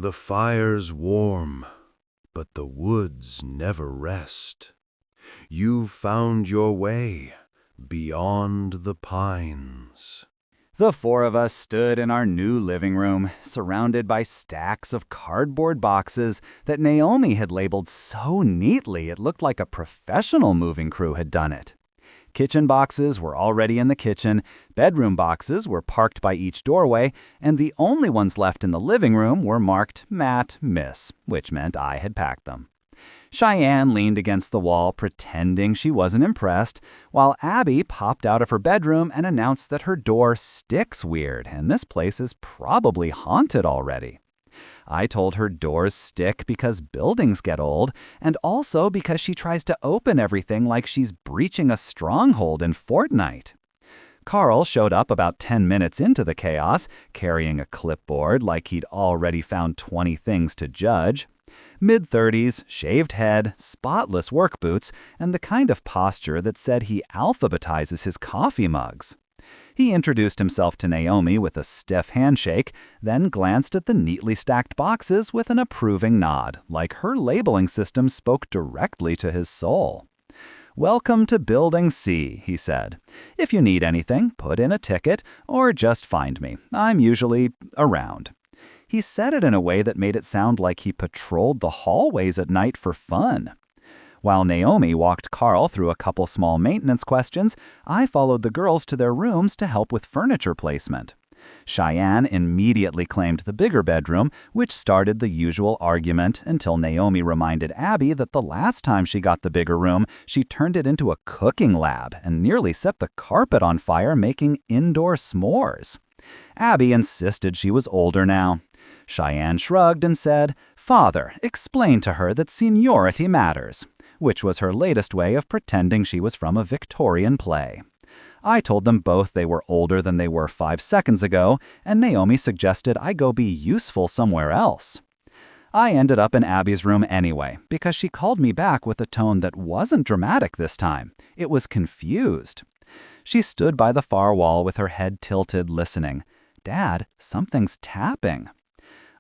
The fire's warm, but the woods never rest. You've found your way beyond the pines. The four of us stood in our new living room, surrounded by stacks of cardboard boxes that Naomi had labeled so neatly it looked like a professional moving crew had done it. Kitchen boxes were already in the kitchen, bedroom boxes were parked by each doorway, and the only ones left in the living room were marked Matt, Miss, which meant I had packed them. Cheyenne leaned against the wall, pretending she wasn't impressed, while Abby popped out of her bedroom and announced that her door sticks weird, and this place is probably haunted already. I told her doors stick because buildings get old, and also because she tries to open everything like she's breaching a stronghold in Fortnite. Carl showed up about 10 minutes into the chaos, carrying a clipboard like he'd already found 20 things to judge. Mid-30s, shaved head, spotless work boots, and the kind of posture that said he alphabetizes his coffee mugs. He introduced himself to Naomi with a stiff handshake, then glanced at the neatly stacked boxes with an approving nod, like her labeling system spoke directly to his soul. "Welcome to Building C," he said. "If you need anything, put in a ticket or just find me. I'm usually around." He said it in a way that made it sound like he patrolled the hallways at night for fun. While Naomi walked Carl through a couple small maintenance questions, I followed the girls to their rooms to help with furniture placement. Cheyenne immediately claimed the bigger bedroom, which started the usual argument until Naomi reminded Abby that the last time she got the bigger room, she turned it into a cooking lab and nearly set the carpet on fire making indoor s'mores. Abby insisted she was older now. Cheyenne shrugged and said, "Father, explain to her that seniority matters," which was her latest way of pretending she was from a Victorian play. I told them both they were older than they were 5 seconds ago, and Naomi suggested I go be useful somewhere else. I ended up in Abby's room anyway, because she called me back with a tone that wasn't dramatic this time. It was confused. She stood by the far wall with her head tilted, listening. "Dad, something's tapping."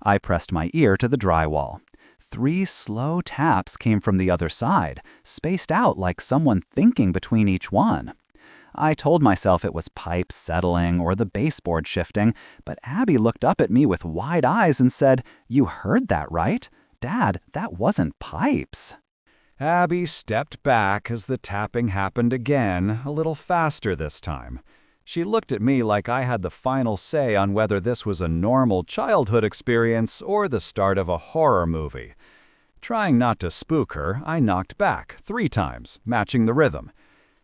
I pressed my ear to the drywall. 3 slow taps came from the other side, spaced out like someone thinking between each one. I told myself it was pipes settling or the baseboard shifting, but Abby looked up at me with wide eyes and said, "You heard that, right? Dad, that wasn't pipes." Abby stepped back as the tapping happened again, a little faster this time. She looked at me like I had the final say on whether this was a normal childhood experience or the start of a horror movie. Trying not to spook her, I knocked back 3 times, matching the rhythm.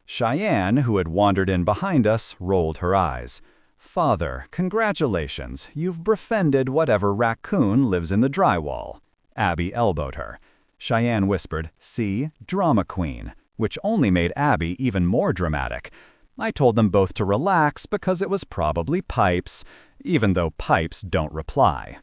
Cheyenne, who had wandered in behind us, rolled her eyes. "Father, congratulations, you've befriended whatever raccoon lives in the drywall." Abby elbowed her. Cheyenne whispered, "See, drama queen," which only made Abby even more dramatic. I told them both to relax because it was probably pipes, even though pipes don't reply.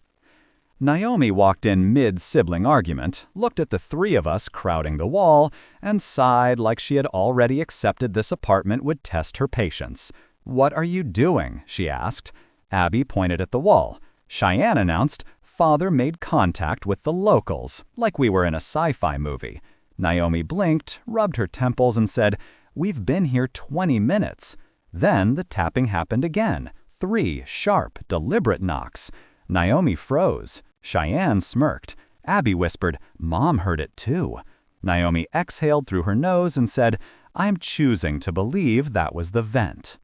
Naomi walked in mid-sibling argument, looked at the 3 of us crowding the wall, and sighed like she had already accepted this apartment would test her patience. "What are you doing?" she asked. Abby pointed at the wall. Cheyenne announced, "Father made contact with the locals," like we were in a sci-fi movie. Naomi blinked, rubbed her temples, and said, "We've been here 20 minutes. Then the tapping happened again. 3 sharp, deliberate knocks. Naomi froze. Cheyenne smirked. Abby whispered, "Mom heard it too." Naomi exhaled through her nose and said, "I'm choosing to believe that was the vent."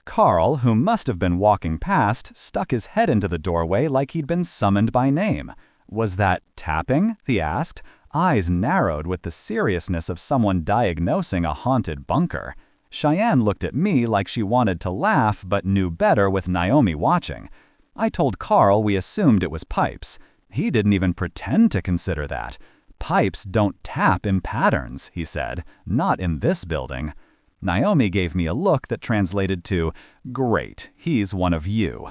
Carl, who must have been walking past, stuck his head into the doorway like he'd been summoned by name. "Was that tapping?" he asked, eyes narrowed with the seriousness of someone diagnosing a haunted bunker. Cheyenne looked at me like she wanted to laugh but knew better with Naomi watching. I told Carl we assumed it was pipes. He didn't even pretend to consider that. "Pipes don't tap in patterns," he said, "not in this building." Naomi gave me a look that translated to, "Great, he's one of you."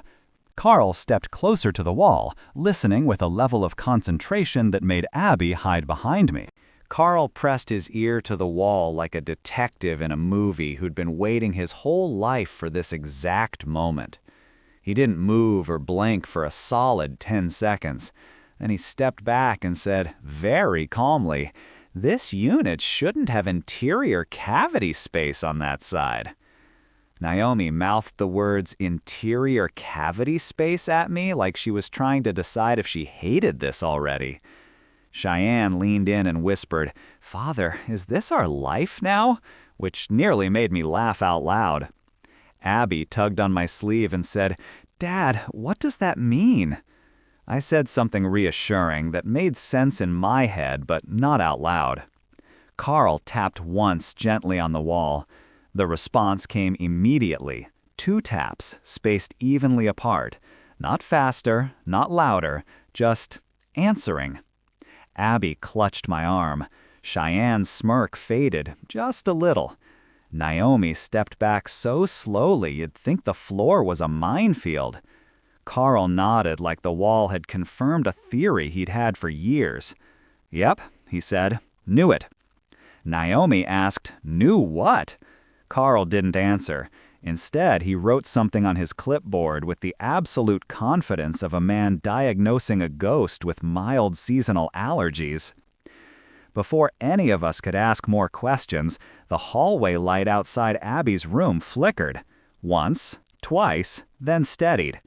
Carl stepped closer to the wall, listening with a level of concentration that made Abby hide behind me. Carl pressed his ear to the wall like a detective in a movie who'd been waiting his whole life for this exact moment. He didn't move or blink for a solid 10 seconds. Then he stepped back and said, very calmly, "This unit shouldn't have interior cavity space on that side." Naomi mouthed the words interior cavity space at me like she was trying to decide if she hated this already. Cheyenne leaned in and whispered, "Father, is this our life now?" which nearly made me laugh out loud. Abby tugged on my sleeve and said, "Dad, what does that mean?" I said something reassuring that made sense in my head but not out loud. Carl tapped once gently on the wall. The response came immediately. 2 taps, spaced evenly apart. Not faster, not louder, just answering. Abby clutched my arm. Cheyenne's smirk faded, just a little. Naomi stepped back so slowly you'd think the floor was a minefield. Carl nodded like the wall had confirmed a theory he'd had for years. "Yep," he said. "Knew it." Naomi asked, "Knew what?" Carl didn't answer. Instead, he wrote something on his clipboard with the absolute confidence of a man diagnosing a ghost with mild seasonal allergies. Before any of us could ask more questions, the hallway light outside Abby's room flickered. Once, twice, then steadied.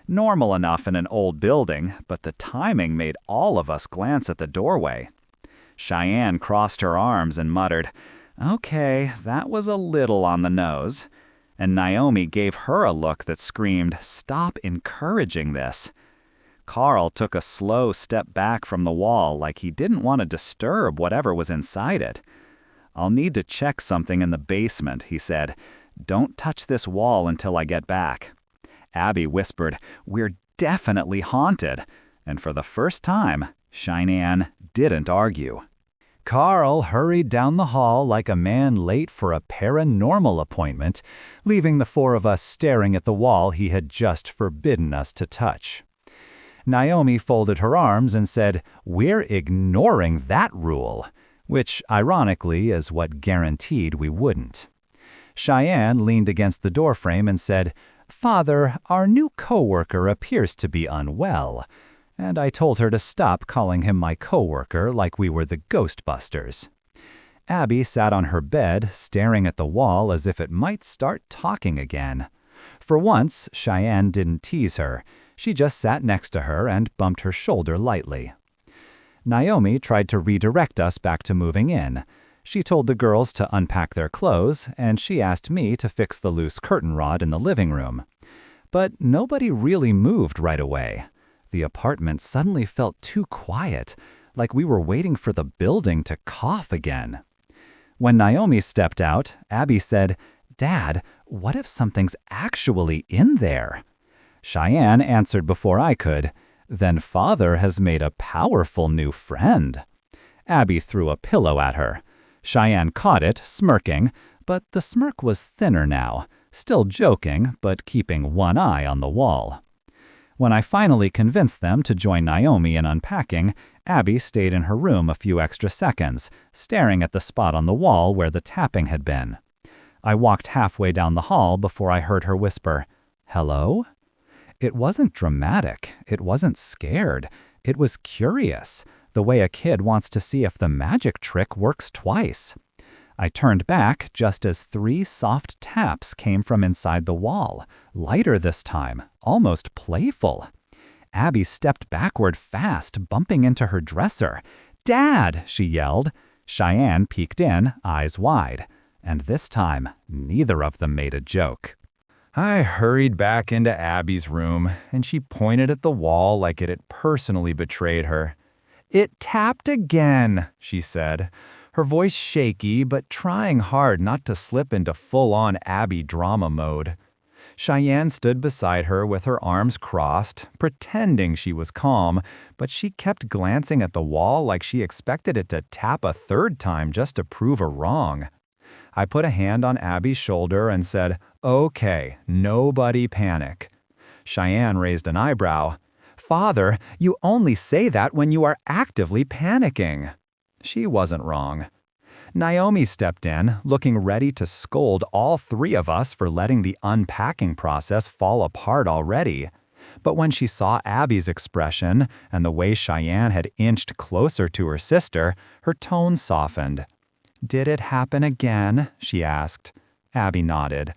Normal enough in an old building, but the timing made all of us glance at the doorway. Cheyenne crossed her arms and muttered, "Okay, that was a little on the nose." And Naomi gave her a look that screamed, "Stop encouraging this." Carl took a slow step back from the wall like he didn't want to disturb whatever was inside it. "I'll need to check something in the basement," he said. "Don't touch this wall until I get back." Abby whispered, "We're definitely haunted." And for the first time, Cheyenne didn't argue. Carl hurried down the hall like a man late for a paranormal appointment, leaving the 4 of us staring at the wall he had just forbidden us to touch. Naomi folded her arms and said, "We're ignoring that rule," which, ironically, is what guaranteed we wouldn't. Cheyenne leaned against the doorframe and said, "Father, our new coworker appears to be unwell." And I told her to stop calling him my coworker like we were the Ghostbusters. Abby sat on her bed, staring at the wall as if it might start talking again. For once, Cheyenne didn't tease her. She just sat next to her and bumped her shoulder lightly. Naomi tried to redirect us back to moving in. She told the girls to unpack their clothes, and she asked me to fix the loose curtain rod in the living room. But nobody really moved right away. The apartment suddenly felt too quiet, like we were waiting for the building to cough again. When Naomi stepped out, Abby said, "Dad, what if something's actually in there?" Cheyenne answered before I could, "Then Father has made a powerful new friend." Abby threw a pillow at her. Cheyenne caught it, smirking, but the smirk was thinner now, still joking, but keeping one eye on the wall. When I finally convinced them to join Naomi in unpacking, Abby stayed in her room a few extra seconds, staring at the spot on the wall where the tapping had been. I walked halfway down the hall before I heard her whisper, "Hello?" It wasn't dramatic. It wasn't scared. It was curious, the way a kid wants to see if the magic trick works twice. I turned back just as 3 soft taps came from inside the wall, lighter this time, almost playful. Abby stepped backward fast, bumping into her dresser. "Dad!" she yelled. Cheyenne peeked in, eyes wide. And this time, neither of them made a joke. I hurried back into Abby's room, and she pointed at the wall like it had personally betrayed her. "It tapped again," she said, her voice shaky but trying hard not to slip into full-on Abby drama mode. Cheyenne stood beside her with her arms crossed, pretending she was calm, but she kept glancing at the wall like she expected it to tap a 3rd time just to prove her wrong. I put a hand on Abby's shoulder and said, "Okay, nobody panic." Cheyenne raised an eyebrow. "Father, you only say that when you are actively panicking." She wasn't wrong. Naomi stepped in, looking ready to scold all three of us for letting the unpacking process fall apart already. But when she saw Abby's expression and the way Cheyenne had inched closer to her sister, her tone softened. "Did it happen again?" she asked. Abby nodded.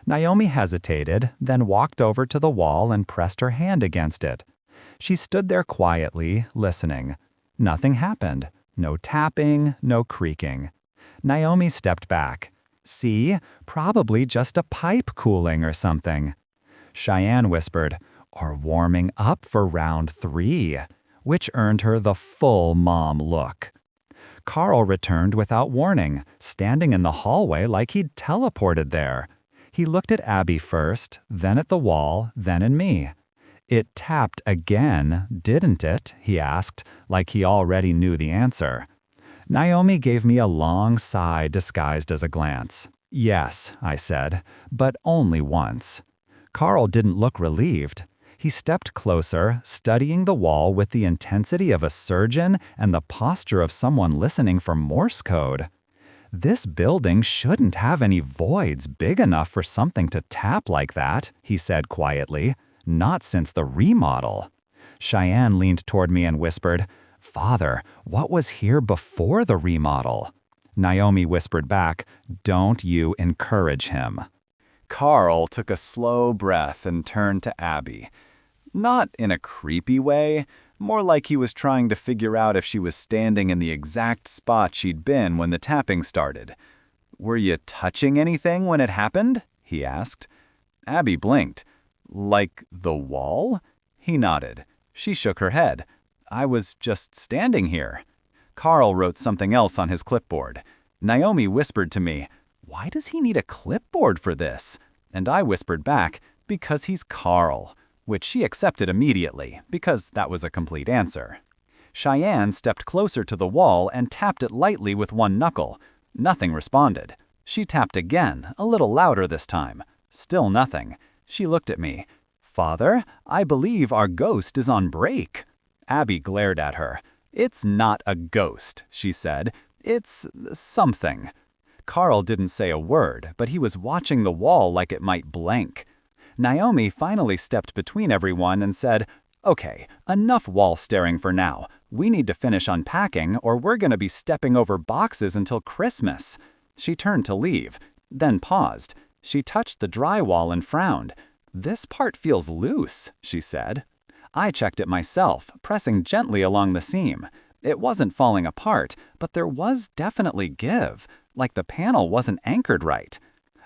Naomi hesitated, then walked over to the wall and pressed her hand against it. She stood there quietly, listening. Nothing happened. No tapping, no creaking. Naomi stepped back. "See? Probably just a pipe cooling or something." Cheyenne whispered, "Or warming up for round 3, which earned her the full mom look. Carl returned without warning, standing in the hallway like he'd teleported there. He looked at Abby first, then at the wall, then at me. "It tapped again, didn't it?" he asked, like he already knew the answer. Naomi gave me a long sigh disguised as a glance. "Yes," I said, "but only once." Carl didn't look relieved. He stepped closer, studying the wall with the intensity of a surgeon and the posture of someone listening for Morse code. "This building shouldn't have any voids big enough for something to tap like that," he said quietly. "Not since the remodel." Cheyenne leaned toward me and whispered, "Father, what was here before the remodel?" Naomi whispered back, "Don't you encourage him." Carl took a slow breath and turned to Abby. Not in a creepy way, more like he was trying to figure out if she was standing in the exact spot she'd been when the tapping started. "Were you touching anything when it happened?" he asked. Abby blinked. "Like the wall?" He nodded. She shook her head. "I was just standing here." Carl wrote something else on his clipboard. Naomi whispered to me, "Why does he need a clipboard for this?" And I whispered back, "Because he's Carl," which she accepted immediately, because that was a complete answer. Cheyenne stepped closer to the wall and tapped it lightly with one knuckle. Nothing responded. She tapped again, a little louder this time. Still nothing. She looked at me. "Father, I believe our ghost is on break." Abby glared at her. "It's not a ghost," she said. "It's something." Carl didn't say a word, but he was watching the wall like it might blank. Naomi finally stepped between everyone and said, "Okay, enough wall staring for now. We need to finish unpacking or we're going to be stepping over boxes until Christmas." She turned to leave, then paused. She touched the drywall and frowned. "This part feels loose," she said. I checked it myself, pressing gently along the seam. It wasn't falling apart, but there was definitely give, like the panel wasn't anchored right.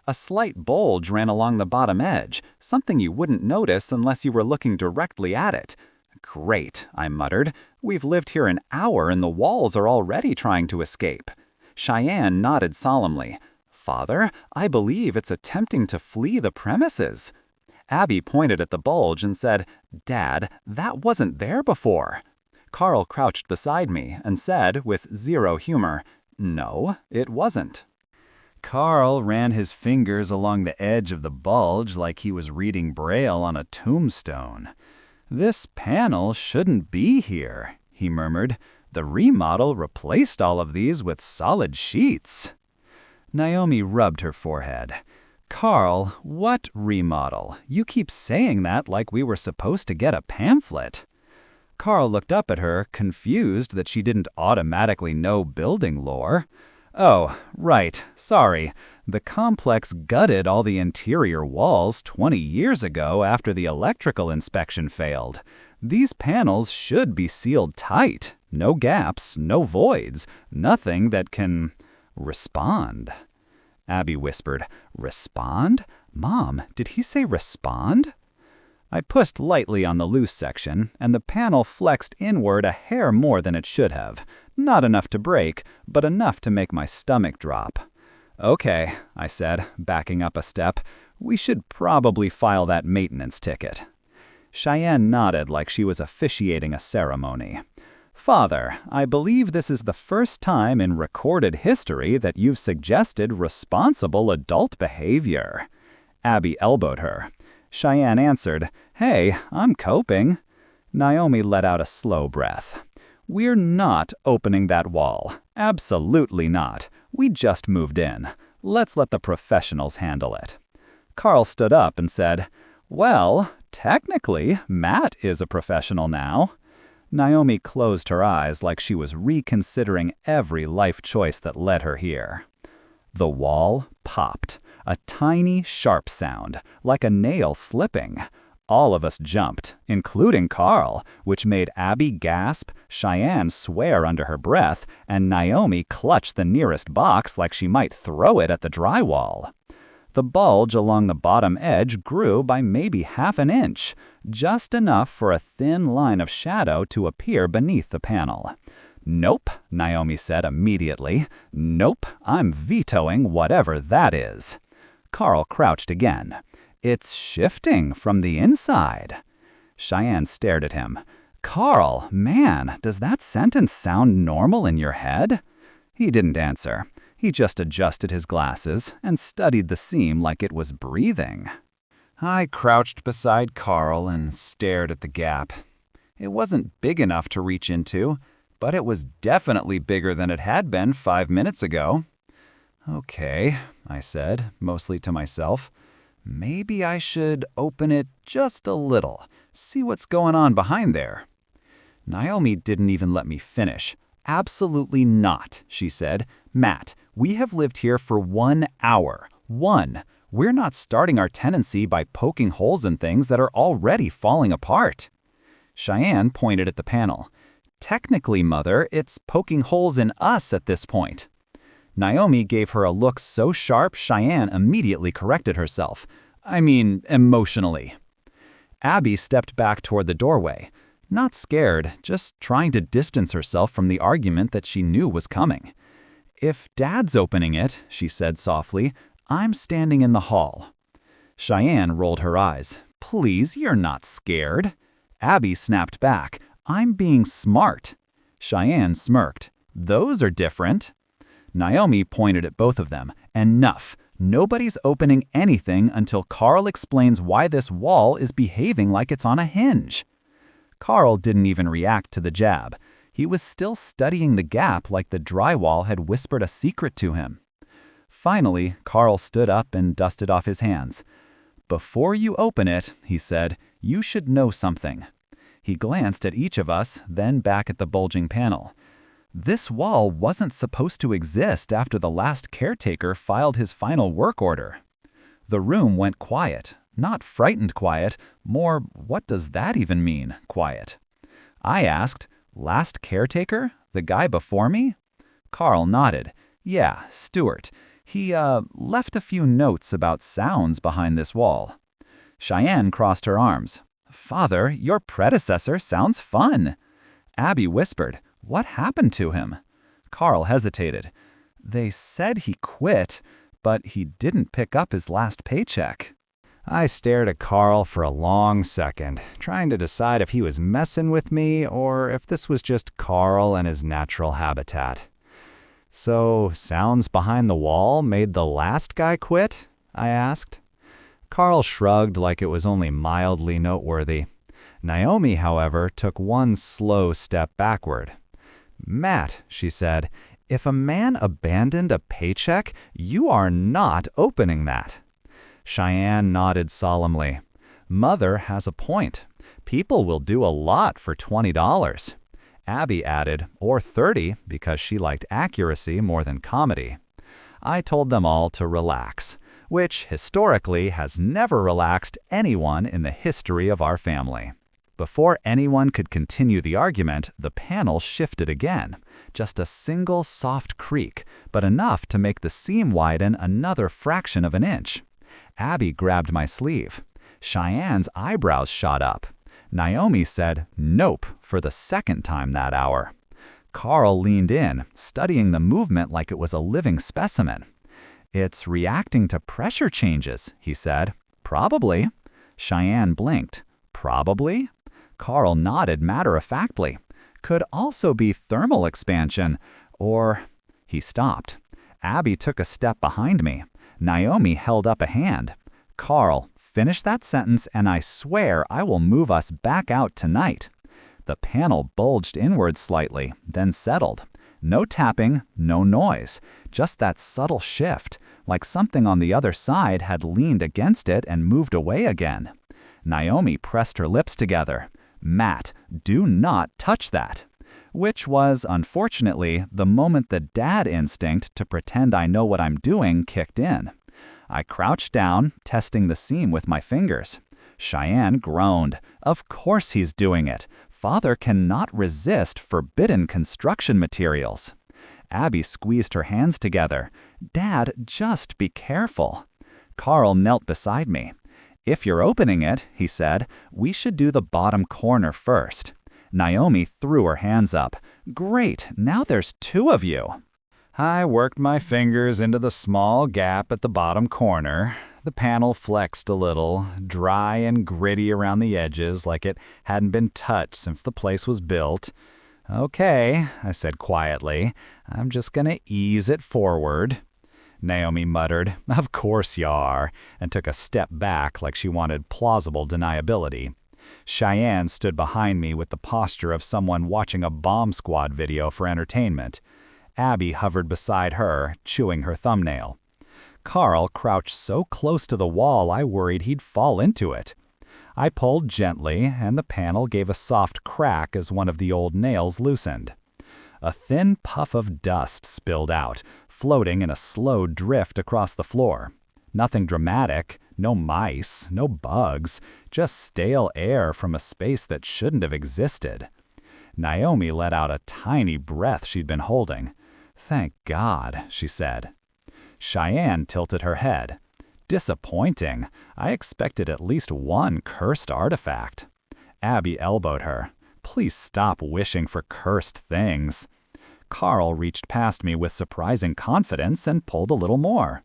A slight bulge ran along the bottom edge, something you wouldn't notice unless you were looking directly at it. "Great," I muttered. "We've lived here an hour and the walls are already trying to escape." Cheyenne nodded solemnly. "Father, I believe it's attempting to flee the premises." Abby pointed at the bulge and said, "Dad, that wasn't there before." Carl crouched beside me and said, with zero humor, "No, it wasn't." Carl ran his fingers along the edge of the bulge like he was reading Braille on a tombstone. "This panel shouldn't be here," he murmured. "The remodel replaced all of these with solid sheets." Naomi rubbed her forehead. "Carl, what remodel? You keep saying that like we were supposed to get a pamphlet." Carl looked up at her, confused that she didn't automatically know building lore. "Oh, right, sorry. The complex gutted all the interior walls 20 years ago after the electrical inspection failed. These panels should be sealed tight. No gaps, no voids, nothing that can respond." Abby whispered, "Respond? Mom, did he say respond?" I pushed lightly on the loose section, and the panel flexed inward a hair more than it should have. Not enough to break, but enough to make my stomach drop. "Okay," I said, backing up a step. "We should probably file that maintenance ticket." Cheyenne nodded like she was officiating a ceremony. "Father, I believe this is the first time in recorded history that you've suggested responsible adult behavior." Abby elbowed her. Cheyenne answered, "Hey, I'm coping." Naomi let out a slow breath. "We're not opening that wall. Absolutely not. We just moved in. Let's let the professionals handle it." Carl stood up and said, "Well, technically, Matt is a professional now." Naomi closed her eyes like she was reconsidering every life choice that led her here. The wall popped, a tiny, sharp sound, like a nail slipping. All of us jumped, including Carl, which made Abby gasp, Cheyenne swear under her breath, and Naomi clutch the nearest box like she might throw it at the drywall. The bulge along the bottom edge grew by maybe half an inch, just enough for a thin line of shadow to appear beneath the panel. "Nope," Naomi said immediately. "Nope, I'm vetoing whatever that is." Carl crouched again. "It's shifting from the inside." Cheyenne stared at him. "Carl, man, does that sentence sound normal in your head?" He didn't answer. He just adjusted his glasses and studied the seam like it was breathing. I crouched beside Carl and stared at the gap. It wasn't big enough to reach into, but it was definitely bigger than it had been 5 minutes ago. "Okay," I said, mostly to myself. "Maybe I should open it just a little, see what's going on behind there." Naomi didn't even let me finish. "Absolutely not," she said. "Matt, we have lived here for 1 hour. 1. We're not starting our tenancy by poking holes in things that are already falling apart." Cheyenne pointed at the panel. "Technically, Mother, it's poking holes in us at this point." Naomi gave her a look so sharp Cheyenne immediately corrected herself. I mean, emotionally. Abby stepped back toward the doorway. Not scared, just trying to distance herself from the argument that she knew was coming. "If Dad's opening it," she said softly, "I'm standing in the hall." Cheyenne rolled her eyes. "Please, you're not scared." Abby snapped back. "I'm being smart." Cheyenne smirked. "Those are different." Naomi pointed at both of them. "Enough. Nobody's opening anything until Carl explains why this wall is behaving like it's on a hinge." Carl didn't even react to the jab. He was still studying the gap like the drywall had whispered a secret to him. Finally, Carl stood up and dusted off his hands. "Before you open it," he said, "you should know something." He glanced at each of us, then back at the bulging panel. "This wall wasn't supposed to exist after the last caretaker filed his final work order." The room went quiet. Not frightened quiet, more what does that even mean, quiet. I asked, "Last caretaker? The guy before me?" Carl nodded. "Yeah, Stuart. He, left a few notes about sounds behind this wall." Cheyenne crossed her arms. "Father, your predecessor sounds fun." Abby whispered, "What happened to him?" Carl hesitated. "They said he quit, but he didn't pick up his last paycheck." I stared at Carl for a long second, trying to decide if he was messing with me or if this was just Carl and his natural habitat. "So, sounds behind the wall made the last guy quit?" I asked. Carl shrugged like it was only mildly noteworthy. Naomi, however, took one slow step backward. "Matt," she said, "if a man abandoned a paycheck, you are not opening that." Cheyenne nodded solemnly. "Mother has a point. People will do a lot for $20. Abby added, or 30, because she liked accuracy more than comedy. I told them all to relax, which historically has never relaxed anyone in the history of our family. Before anyone could continue the argument, the panel shifted again. Just a single soft creak, but enough to make the seam widen another fraction of an inch. Abby grabbed my sleeve. Cheyenne's eyebrows shot up. Naomi said, "Nope," for the second time that hour. Carl leaned in, studying the movement like it was a living specimen. "It's reacting to pressure changes," he said. "Probably." Cheyenne blinked. "Probably?" Carl nodded matter-of-factly. "Could also be thermal expansion, or—" He stopped. Abby took a step behind me. Naomi held up a hand. "Carl, finish that sentence and I swear I will move us back out tonight." The panel bulged inward slightly, then settled. No tapping, no noise, just that subtle shift, like something on the other side had leaned against it and moved away again. Naomi pressed her lips together. "Matt, do not touch that." Which was, unfortunately, the moment the dad instinct to pretend I know what I'm doing kicked in. I crouched down, testing the seam with my fingers. Cheyenne groaned. Of course he's doing it. Father cannot resist forbidden construction materials. Abby squeezed her hands together. "Dad, just be careful." Carl knelt beside me. "If you're opening it," he said, "we should do the bottom corner first." Naomi threw her hands up. "Great, now there's two of you." I worked my fingers into the small gap at the bottom corner. The panel flexed a little, dry and gritty around the edges like it hadn't been touched since the place was built. "Okay," I said quietly, "I'm just gonna ease it forward." Naomi muttered, "Of course you are," and took a step back like she wanted plausible deniability. Cheyenne stood behind me with the posture of someone watching a bomb squad video for entertainment. Abby hovered beside her, chewing her thumbnail. Carl crouched so close to the wall I worried he'd fall into it. I pulled gently, and the panel gave a soft crack as one of the old nails loosened. A thin puff of dust spilled out, floating in a slow drift across the floor. Nothing dramatic, no mice, no bugs, just stale air from a space that shouldn't have existed. Naomi let out a tiny breath she'd been holding. "Thank God," she said. Cheyenne tilted her head. "Disappointing. I expected at least one cursed artifact." Abby elbowed her. "Please stop wishing for cursed things." Carl reached past me with surprising confidence and pulled a little more.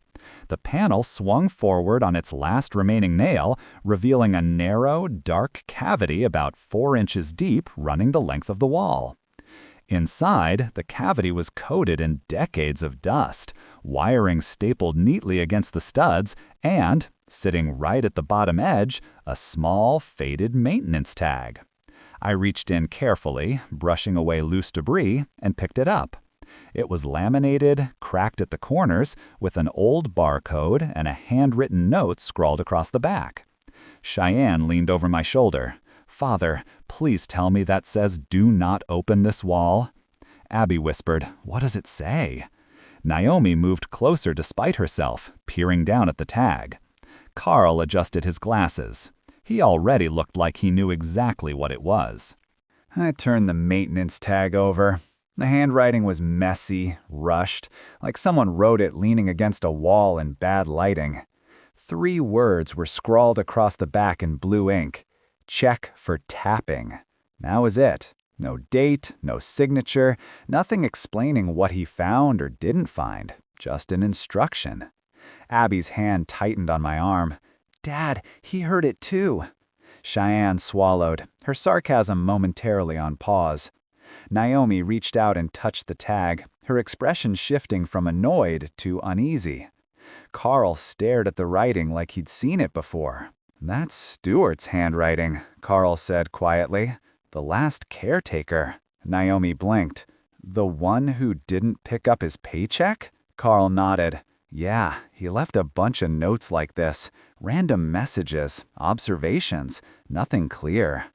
The panel swung forward on its last remaining nail, revealing a narrow, dark cavity about 4 inches deep running the length of the wall. Inside, the cavity was coated in decades of dust, wiring stapled neatly against the studs, and, sitting right at the bottom edge, a small, faded maintenance tag. I reached in carefully, brushing away loose debris, and picked it up. It was laminated, cracked at the corners, with an old barcode and a handwritten note scrawled across the back. Cheyenne leaned over my shoulder. "Father, please tell me that says do not open this wall." Abby whispered, "What does it say?" Naomi moved closer despite herself, peering down at the tag. Carl adjusted his glasses. He already looked like he knew exactly what it was. I turned the maintenance tag over. The handwriting was messy, rushed, like someone wrote it leaning against a wall in bad lighting. 3 words were scrawled across the back in blue ink. "Check for tapping." That was it. No date, no signature, nothing explaining what he found or didn't find. Just an instruction. Abby's hand tightened on my arm. "Dad, he heard it too." Cheyenne swallowed, her sarcasm momentarily on pause. Naomi reached out and touched the tag, her expression shifting from annoyed to uneasy. Carl stared at the writing like he'd seen it before. "That's Stuart's handwriting," Carl said quietly. "The last caretaker." Naomi blinked. "The one who didn't pick up his paycheck?" Carl nodded. "Yeah, he left a bunch of notes like this. Random messages, observations, nothing clear."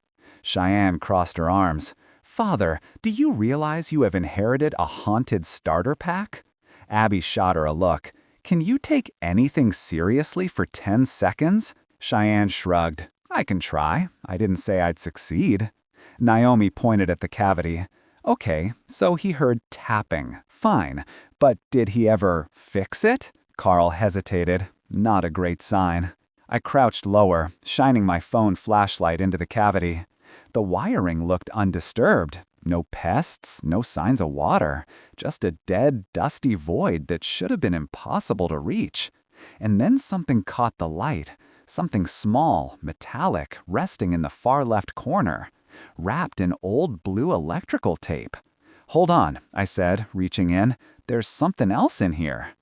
Cheyenne crossed her arms. "Father, do you realize you have inherited a haunted starter pack?" Abby shot her a look. "Can you take anything seriously for 10 seconds? Cheyenne shrugged. "I can try. I didn't say I'd succeed." Naomi pointed at the cavity. "Okay, so he heard tapping. Fine. But did he ever fix it?" Carl hesitated. Not a great sign. I crouched lower, shining my phone flashlight into the cavity. The wiring looked undisturbed. No pests, no signs of water. Just a dead, dusty void that should have been impossible to reach. And then something caught the light. Something small, metallic, resting in the far left corner. Wrapped in old blue electrical tape. "Hold on," I said, reaching in. "There's something else in here."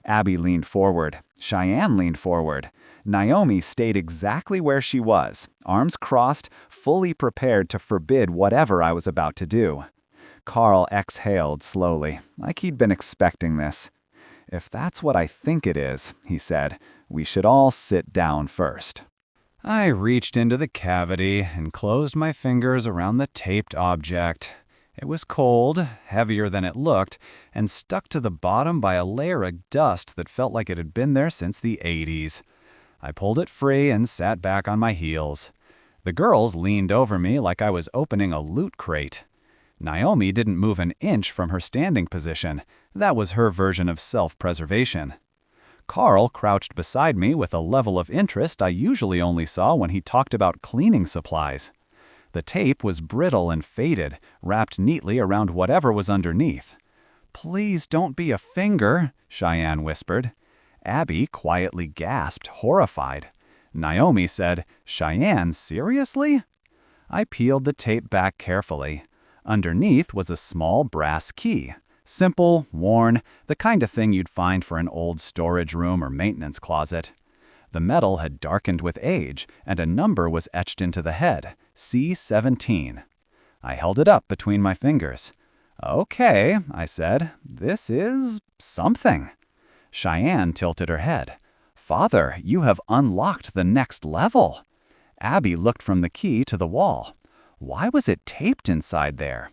Abby leaned forward. Cheyenne leaned forward. Naomi stayed exactly where she was, arms crossed, fully prepared to forbid whatever I was about to do. Carl exhaled slowly, like he'd been expecting this. "If that's what I think it is," he said, "we should all sit down first." I reached into the cavity and closed my fingers around the taped object. It was cold, heavier than it looked, and stuck to the bottom by a layer of dust that felt like it had been there since the 80s. I pulled it free and sat back on my heels. The girls leaned over me like I was opening a loot crate. Naomi didn't move an inch from her standing position. That was her version of self-preservation. Carl crouched beside me with a level of interest I usually only saw when he talked about cleaning supplies. The tape was brittle and faded, wrapped neatly around whatever was underneath. "Please don't be a finger," Cheyenne whispered. Abby quietly gasped, horrified. Naomi said, "Cheyenne, seriously?" I peeled the tape back carefully. Underneath was a small brass key. Simple, worn, the kind of thing you'd find for an old storage room or maintenance closet. The metal had darkened with age, and a number was etched into the head, C17. I held it up between my fingers. "Okay," I said, "this is something." Cheyenne tilted her head. "Father, you have unlocked the next level." Abby looked from the key to the wall. "Why was it taped inside there?"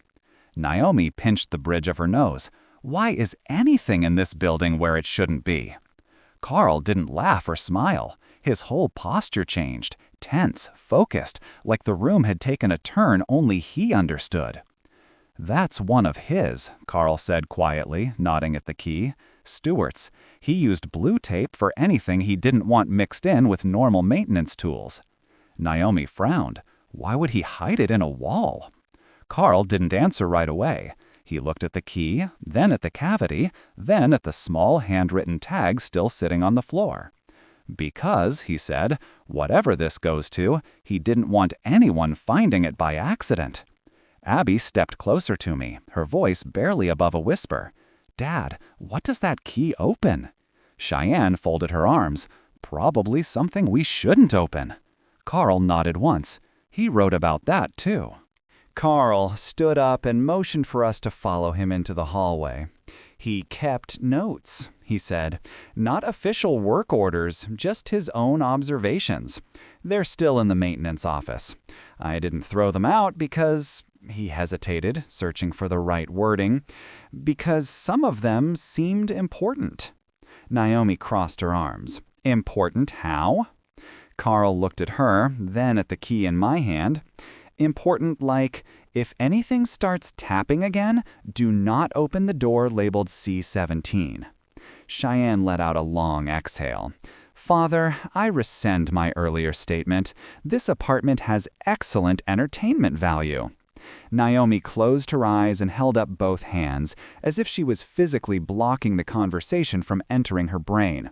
Naomi pinched the bridge of her nose. "Why is anything in this building where it shouldn't be?" Carl didn't laugh or smile. His whole posture changed, tense, focused, like the room had taken a turn only he understood. "That's one of his," Carl said quietly, nodding at the key. "Stewart's. He used blue tape for anything he didn't want mixed in with normal maintenance tools." Naomi frowned. Why would he hide it in a wall? Carl didn't answer right away. He looked at the key, then at the cavity, then at the small handwritten tag still sitting on the floor. "Because," he said, "whatever this goes to, he didn't want anyone finding it by accident." Abby stepped closer to me, her voice barely above a whisper. "Dad, what does that key open?" Cheyenne folded her arms. "Probably something we shouldn't open." Carl nodded once. He wrote about that, too. Carl stood up and motioned for us to follow him into the hallway. "He kept notes," he said. "Not official work orders, just his own observations. They're still in the maintenance office. I didn't throw them out because," he hesitated, searching for the right wording, "because some of them seemed important." Naomi crossed her arms. "Important how?" Carl looked at her, then at the key in my hand. "Important like, if anything starts tapping again, do not open the door labeled C17. Cheyenne let out a long exhale. "Father, I rescind my earlier statement. This apartment has excellent entertainment value." Naomi closed her eyes and held up both hands, as if she was physically blocking the conversation from entering her brain.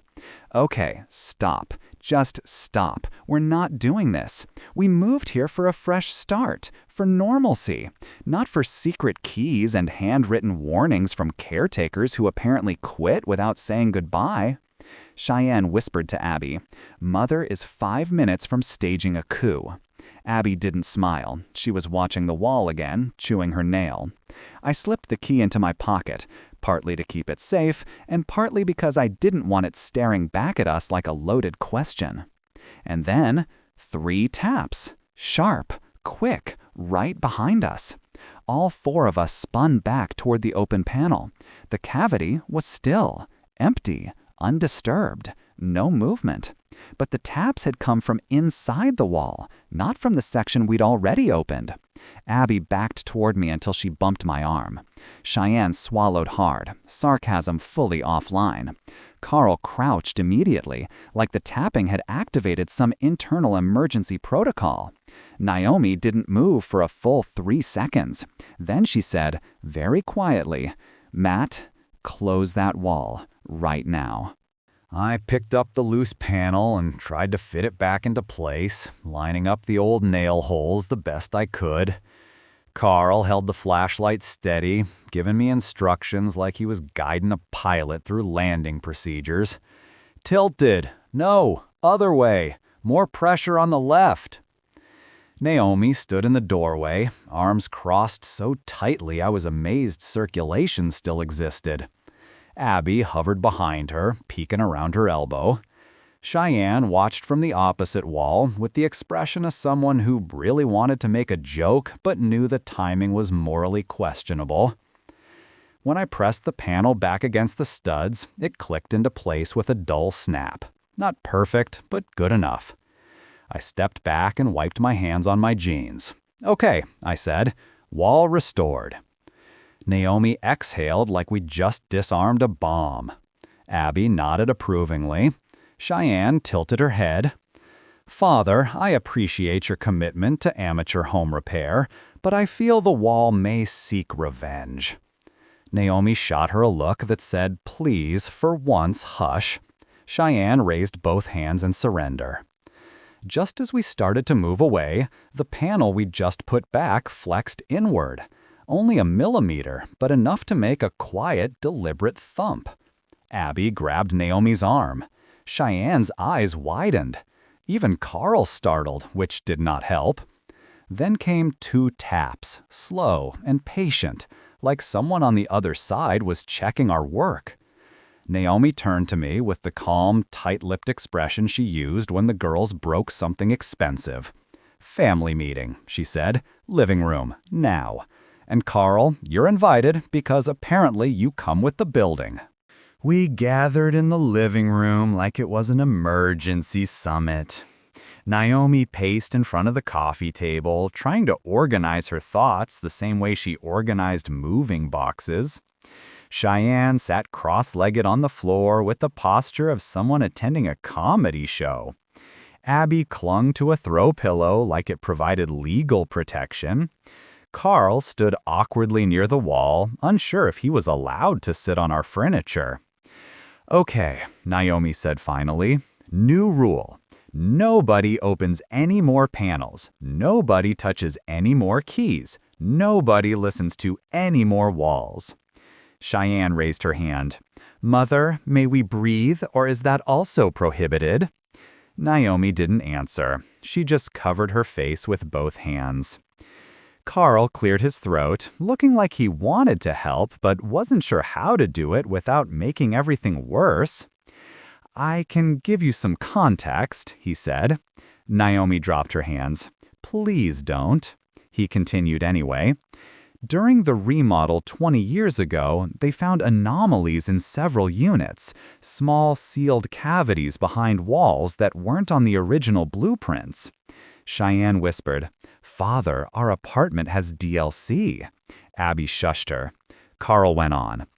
"Okay, stop. Just stop. We're not doing this. We moved here for a fresh start, for normalcy, not for secret keys and handwritten warnings from caretakers who apparently quit without saying goodbye." Cheyenne whispered to Abby, "Mother is 5 minutes from staging a coup." Abby didn't smile. She was watching the wall again, chewing her nail. I slipped the key into my pocket, partly to keep it safe, and partly because I didn't want it staring back at us like a loaded question. And then, 3 taps. Sharp, quick, right behind us. All 4 of us spun back toward the open panel. The cavity was still, empty, undisturbed, no movement. But the taps had come from inside the wall, not from the section we'd already opened. Abby backed toward me until she bumped my arm. Cheyenne swallowed hard, sarcasm fully offline. Carl crouched immediately, like the tapping had activated some internal emergency protocol. Naomi didn't move for a full 3 seconds. Then she said, very quietly, "Matt, close that wall, right now." I picked up the loose panel and tried to fit it back into place, lining up the old nail holes the best I could. Carl held the flashlight steady, giving me instructions like he was guiding a pilot through landing procedures. "Tilted. No, other way. More pressure on the left." Naomi stood in the doorway, arms crossed so tightly I was amazed circulation still existed. Abby hovered behind her, peeking around her elbow. Cheyenne watched from the opposite wall with the expression of someone who really wanted to make a joke but knew the timing was morally questionable. When I pressed the panel back against the studs, it clicked into place with a dull snap. Not perfect, but good enough. I stepped back and wiped my hands on my jeans. "Okay," I said. "Wall restored." Naomi exhaled like we'd just disarmed a bomb. Abby nodded approvingly. Cheyenne tilted her head. "Father, I appreciate your commitment to amateur home repair, but I feel the wall may seek revenge." Naomi shot her a look that said, "Please, for once, hush." Cheyenne raised both hands in surrender. Just as we started to move away, the panel we'd just put back flexed inward. Only a millimeter, but enough to make a quiet, deliberate thump. Abby grabbed Naomi's arm. Cheyenne's eyes widened. Even Carl startled, which did not help. Then came 2 taps, slow and patient, like someone on the other side was checking our work. Naomi turned to me with the calm, tight-lipped expression she used when the girls broke something expensive. "Family meeting," she said. "Living room, now. And Carl, you're invited because apparently you come with the building." We gathered in the living room like it was an emergency summit. Naomi paced in front of the coffee table, trying to organize her thoughts the same way she organized moving boxes. Cheyenne sat cross-legged on the floor with the posture of someone attending a comedy show. Abby clung to a throw pillow like it provided legal protection. Carl stood awkwardly near the wall, unsure if he was allowed to sit on our furniture. "Okay," Naomi said finally. "New rule. Nobody opens any more panels. Nobody touches any more keys. Nobody listens to any more walls." Cheyenne raised her hand. "Mother, may we breathe, or is that also prohibited?" Naomi didn't answer. She just covered her face with both hands. Carl cleared his throat, looking like he wanted to help but wasn't sure how to do it without making everything worse. "I can give you some context," he said. Naomi dropped her hands. "Please don't." He continued anyway. "During the remodel 20 years ago, they found anomalies in several units, small sealed cavities behind walls that weren't on the original blueprints." Cheyenne whispered, "Father, our apartment has DLC." Abby shushed her. Carl went on.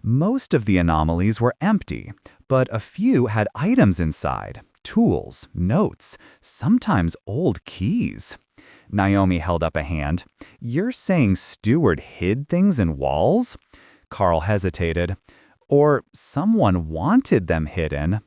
"Most of the anomalies were empty, but a few had items inside, tools, notes, sometimes old keys." Naomi held up a hand. "You're saying Stewart hid things in walls?" Carl hesitated. "Or someone wanted them hidden."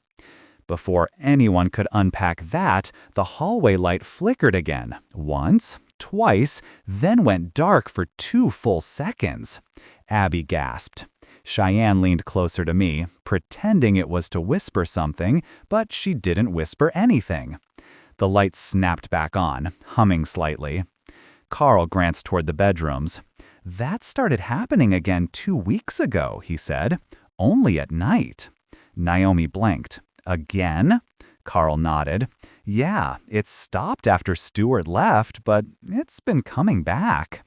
Before anyone could unpack that, the hallway light flickered again, once, twice, then went dark for 2 full seconds. Abby gasped. Cheyenne leaned closer to me, pretending it was to whisper something, but she didn't whisper anything. The light snapped back on, humming slightly. Carl glanced toward the bedrooms. "That started happening again 2 weeks ago," he said. "Only at night." Naomi blanked. "Again?" Carl nodded. "Yeah, it stopped after Stewart left, but it's been coming back."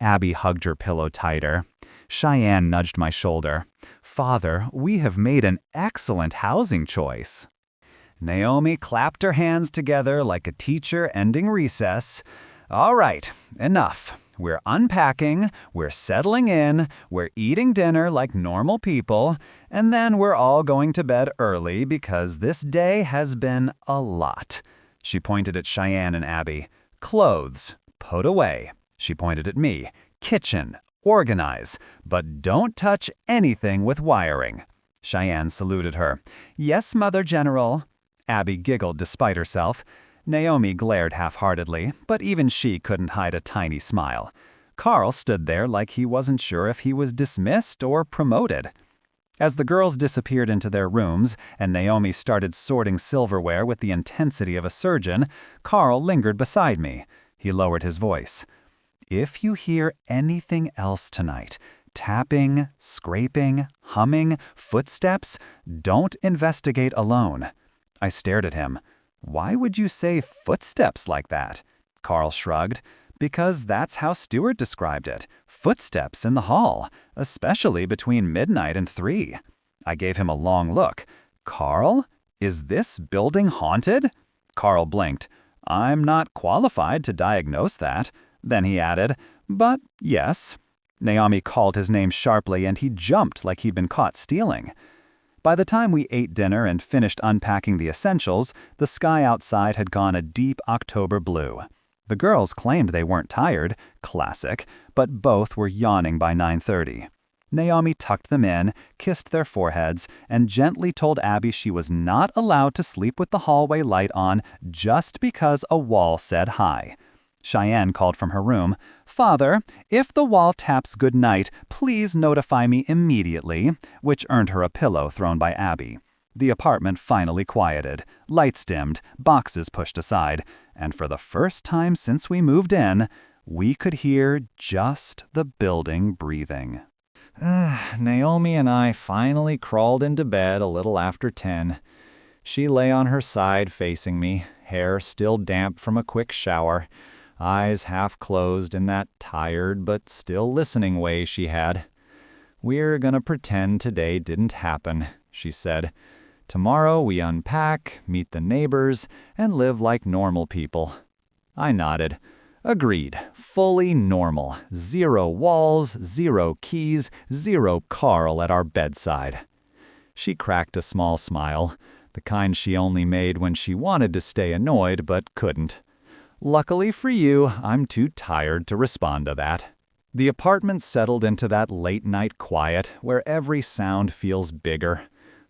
Abby hugged her pillow tighter. Cheyenne nudged my shoulder. "Father, we have made an excellent housing choice." Naomi clapped her hands together like a teacher ending recess. "All right, enough. We're unpacking, we're settling in, we're eating dinner like normal people, and then we're all going to bed early because this day has been a lot." She pointed at Cheyenne and Abby. "Clothes, put away." She pointed at me. "Kitchen, organize, but don't touch anything with wiring." Cheyenne saluted her. "Yes, Mother General." Abby giggled despite herself. Naomi glared half-heartedly, but even she couldn't hide a tiny smile. Carl stood there like he wasn't sure if he was dismissed or promoted. As the girls disappeared into their rooms and Naomi started sorting silverware with the intensity of a surgeon, Carl lingered beside me. He lowered his voice. "If you hear anything else tonight, tapping, scraping, humming, footsteps, don't investigate alone." I stared at him. "Why would you say footsteps like that?" Carl shrugged. "Because that's how Stuart described it. Footsteps in the hall, especially between midnight and 3. I gave him a long look. "Carl, is this building haunted?" Carl blinked. "I'm not qualified to diagnose that." Then he added, "But yes." Naomi called his name sharply and he jumped like he'd been caught stealing. By the time we ate dinner and finished unpacking the essentials, the sky outside had gone a deep October blue. The girls claimed they weren't tired, classic, but both were yawning by 9:30. Naomi tucked them in, kissed their foreheads, and gently told Abby she was not allowed to sleep with the hallway light on just because a wall said hi. Cheyenne called from her room, "Father, if the wall taps good night, please notify me immediately," which earned her a pillow thrown by Abby. The apartment finally quieted, lights dimmed, boxes pushed aside, and for the first time since we moved in, we could hear just the building breathing. Naomi and I finally crawled into bed a little after 10. She lay on her side facing me, hair still damp from a quick shower, eyes half closed in that tired but still listening way she had. "We're gonna pretend today didn't happen," she said. "Tomorrow we unpack, meet the neighbors, and live like normal people." I nodded. "Agreed. Fully normal. 0 walls, 0 keys, 0 Carl at our bedside." She cracked a small smile, the kind she only made when she wanted to stay annoyed but couldn't. Luckily for you, I'm too tired to respond to that. The apartment settled into that late-night quiet where every sound feels bigger.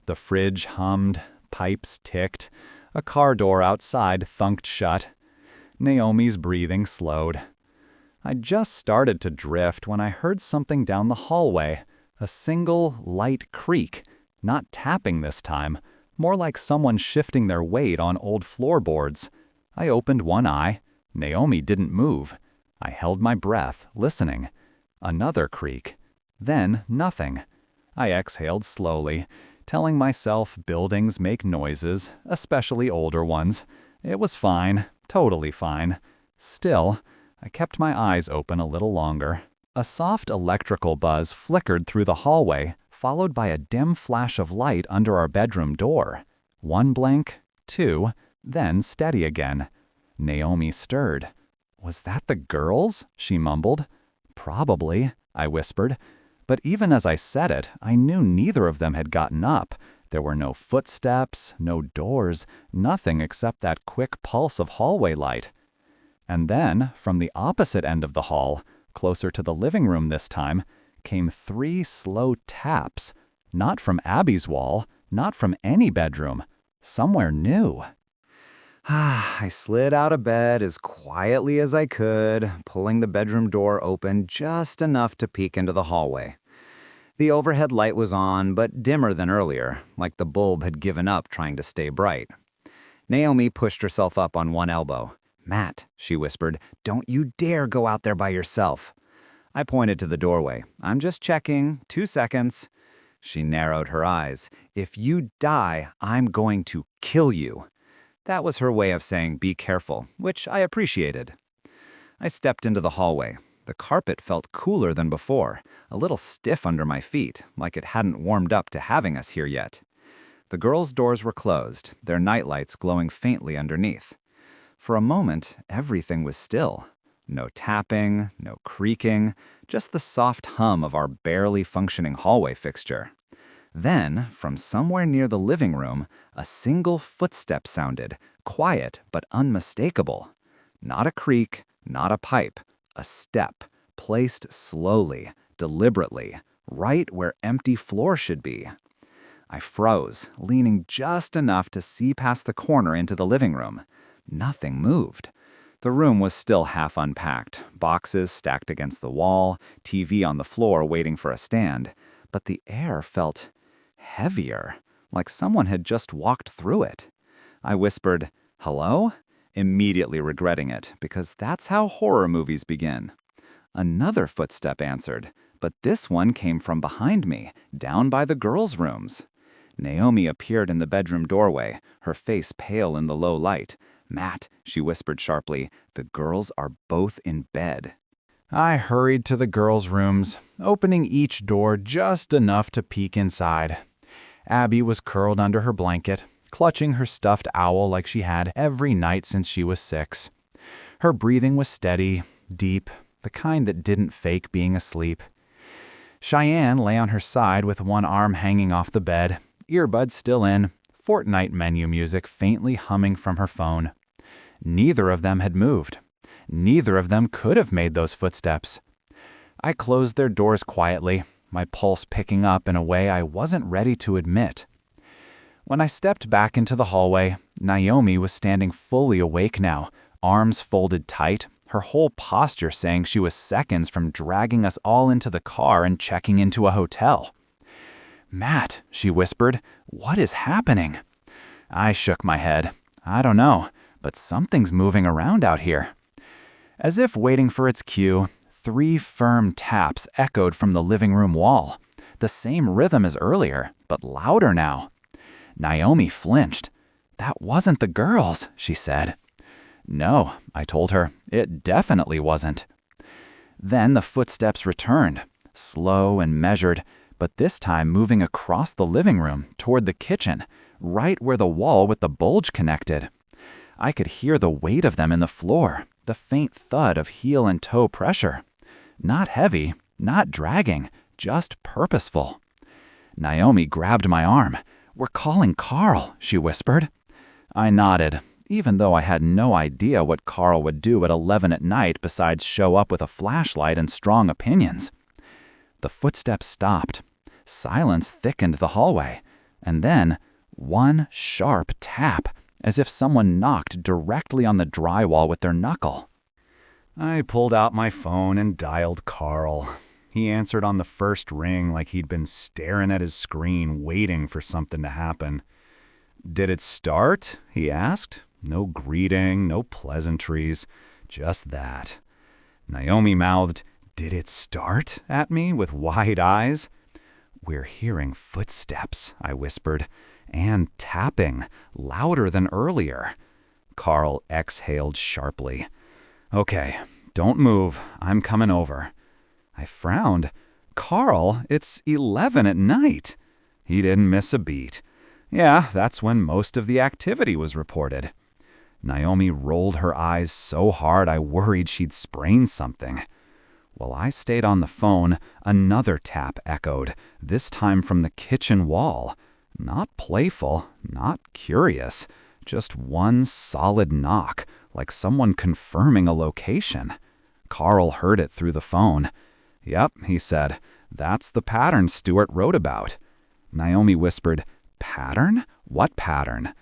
The fridge hummed, pipes ticked, a car door outside thunked shut. Naomi's breathing slowed. I just started to drift when I heard something down the hallway, a single, light creak, not tapping this time, more like someone shifting their weight on old floorboards. I opened one eye. Naomi didn't move. I held my breath, listening. Another creak. Then nothing. I exhaled slowly, telling myself buildings make noises, especially older ones. It was fine, totally fine. Still, I kept my eyes open a little longer. A soft electrical buzz flickered through the hallway, followed by a dim flash of light under our bedroom door. 1 blink, 2, then steady again. Naomi stirred. "Was that the girls?" she mumbled. "Probably," I whispered. But even as I said it, I knew neither of them had gotten up. There were no footsteps, no doors, nothing except that quick pulse of hallway light. And then, from the opposite end of the hall, closer to the living room this time, came 3 slow taps. Not from Abby's wall, not from any bedroom. Somewhere new. I slid out of bed as quietly as I could, pulling the bedroom door open just enough to peek into the hallway. The overhead light was on, but dimmer than earlier, like the bulb had given up trying to stay bright. Naomi pushed herself up on one elbow. "Matt," she whispered, "don't you dare go out there by yourself." I pointed to the doorway. "I'm just checking. 2 seconds." She narrowed her eyes. "If you die, I'm going to kill you." That was her way of saying be careful, which I appreciated. I stepped into the hallway. The carpet felt cooler than before, a little stiff under my feet, like it hadn't warmed up to having us here yet. The girls' doors were closed, their nightlights glowing faintly underneath. For a moment, everything was still. No tapping, no creaking, just the soft hum of our barely functioning hallway fixture. Then, from somewhere near the living room, a single footstep sounded, quiet but unmistakable. Not a creak, not a pipe, a step, placed slowly, deliberately, right where empty floor should be. I froze, leaning just enough to see past the corner into the living room. Nothing moved. The room was still half unpacked, boxes stacked against the wall, TV on the floor waiting for a stand, but the air felt heavier, like someone had just walked through it. I whispered, "Hello?" immediately regretting it, because that's how horror movies begin. Another footstep answered, but this one came from behind me, down by the girls' rooms. Naomi appeared in the bedroom doorway, her face pale in the low light. "Matt," she whispered sharply, "the girls are both in bed." I hurried to the girls' rooms, opening each door just enough to peek inside. Abby was curled under her blanket, clutching her stuffed owl like she had every night since she was 6. Her breathing was steady, deep, the kind that didn't fake being asleep. Cheyenne lay on her side with one arm hanging off the bed, earbuds still in, Fortnite menu music faintly humming from her phone. Neither of them had moved. Neither of them could have made those footsteps. I closed their doors quietly, my pulse picking up in a way I wasn't ready to admit. When I stepped back into the hallway, Naomi was standing fully awake now, arms folded tight, her whole posture saying she was seconds from dragging us all into the car and checking into a hotel. "Matt," she whispered, "what is happening?" I shook my head. I don't know, but something's moving around out here. As if waiting for its cue, 3 firm taps echoed from the living room wall. The same rhythm as earlier, but louder now. Naomi flinched. "That wasn't the girls," she said. "No," I told her, "it definitely wasn't." Then the footsteps returned, slow and measured, but this time moving across the living room toward the kitchen, right where the wall with the bulge connected. I could hear the weight of them in the floor, the faint thud of heel and toe pressure. Not heavy, not dragging, just purposeful. Naomi grabbed my arm. "We're calling Carl," she whispered. I nodded, even though I had no idea what Carl would do at 11 at night besides show up with a flashlight and strong opinions. The footsteps stopped. Silence thickened the hallway. And then, one sharp tap, as if someone knocked directly on the drywall with their knuckle. I pulled out my phone and dialed Carl. He answered on the first ring like he'd been staring at his screen waiting for something to happen. "Did it start?" he asked. No greeting, no pleasantries, just that. Naomi mouthed, "Did it start?" at me with wide eyes. "We're hearing footsteps," I whispered, "and tapping, louder than earlier." Carl exhaled sharply. "Okay, don't move. I'm coming over." I frowned. "Carl, it's 11 at night." He didn't miss a beat. "Yeah, that's when most of the activity was reported." Naomi rolled her eyes so hard I worried she'd sprain something. While I stayed on the phone, another tap echoed, this time from the kitchen wall. Not playful, not curious, just one solid knock, like someone confirming a location. Carl heard it through the phone. "Yep," he said, "that's the pattern Stuart wrote about." Naomi whispered, "Pattern? What pattern?"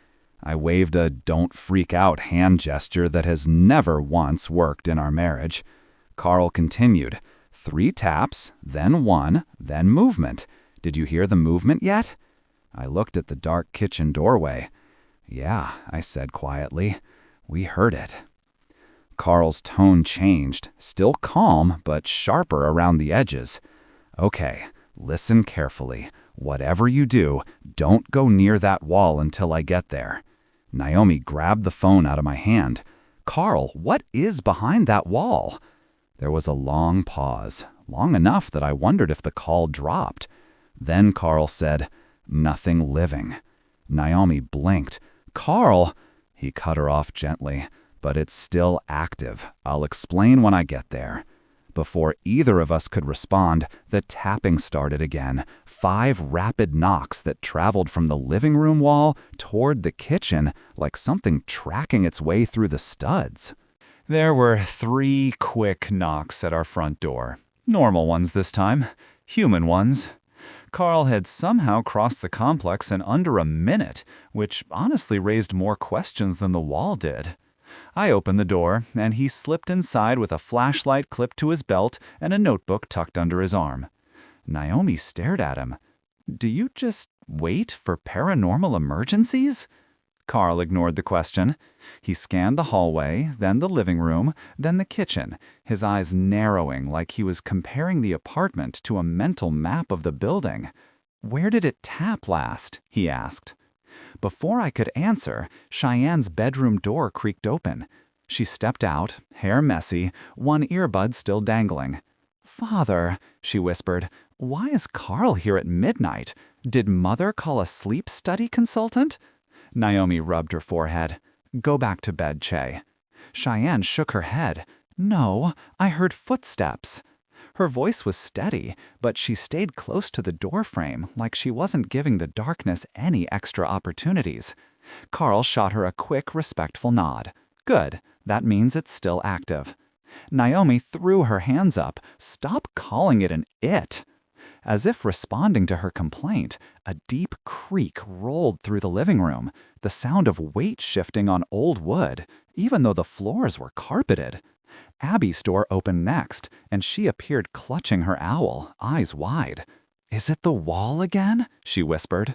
I waved a "don't freak out" hand gesture that has never once worked in our marriage. Carl continued, 3 taps, then 1, then movement. "Did you hear the movement yet?" I looked at the dark kitchen doorway. "Yeah," I said quietly, "we heard it." Carl's tone changed, still calm, but sharper around the edges. "Okay, listen carefully. Whatever you do, don't go near that wall until I get there." Naomi grabbed the phone out of my hand. "Carl, what is behind that wall?" There was a long pause, long enough that I wondered if the call dropped. Then Carl said, "Nothing living." Naomi blinked. "Carl!" He cut her off gently. "But it's still active. I'll explain when I get there." Before either of us could respond, the tapping started again. 5 rapid knocks that traveled from the living room wall toward the kitchen, like something tracking its way through the studs. There were 3 quick knocks at our front door. Normal ones this time. Human ones. Carl had somehow crossed the complex in under a minute, which honestly raised more questions than the wall did. I opened the door, and he slipped inside with a flashlight clipped to his belt and a notebook tucked under his arm. Naomi stared at him. "Do you just wait for paranormal emergencies?" Carl ignored the question. He scanned the hallway, then the living room, then the kitchen, his eyes narrowing like he was comparing the apartment to a mental map of the building. "Where did it tap last?" he asked. Before I could answer, Cheyenne's bedroom door creaked open. She stepped out, hair messy, one earbud still dangling. "Father," she whispered, "why is Carl here at midnight? Did Mother call a sleep study consultant?" Naomi rubbed her forehead. "Go back to bed, Che." Cheyenne shook her head. "No, I heard footsteps." Her voice was steady, but she stayed close to the doorframe like she wasn't giving the darkness any extra opportunities. Carl shot her a quick, respectful nod. "Good, that means it's still active." Naomi threw her hands up. "Stop calling it an it." As if responding to her complaint, a deep creak rolled through the living room, the sound of weight shifting on old wood, even though the floors were carpeted. Abby's door opened next, and she appeared clutching her owl, eyes wide. "Is it the wall again?" she whispered.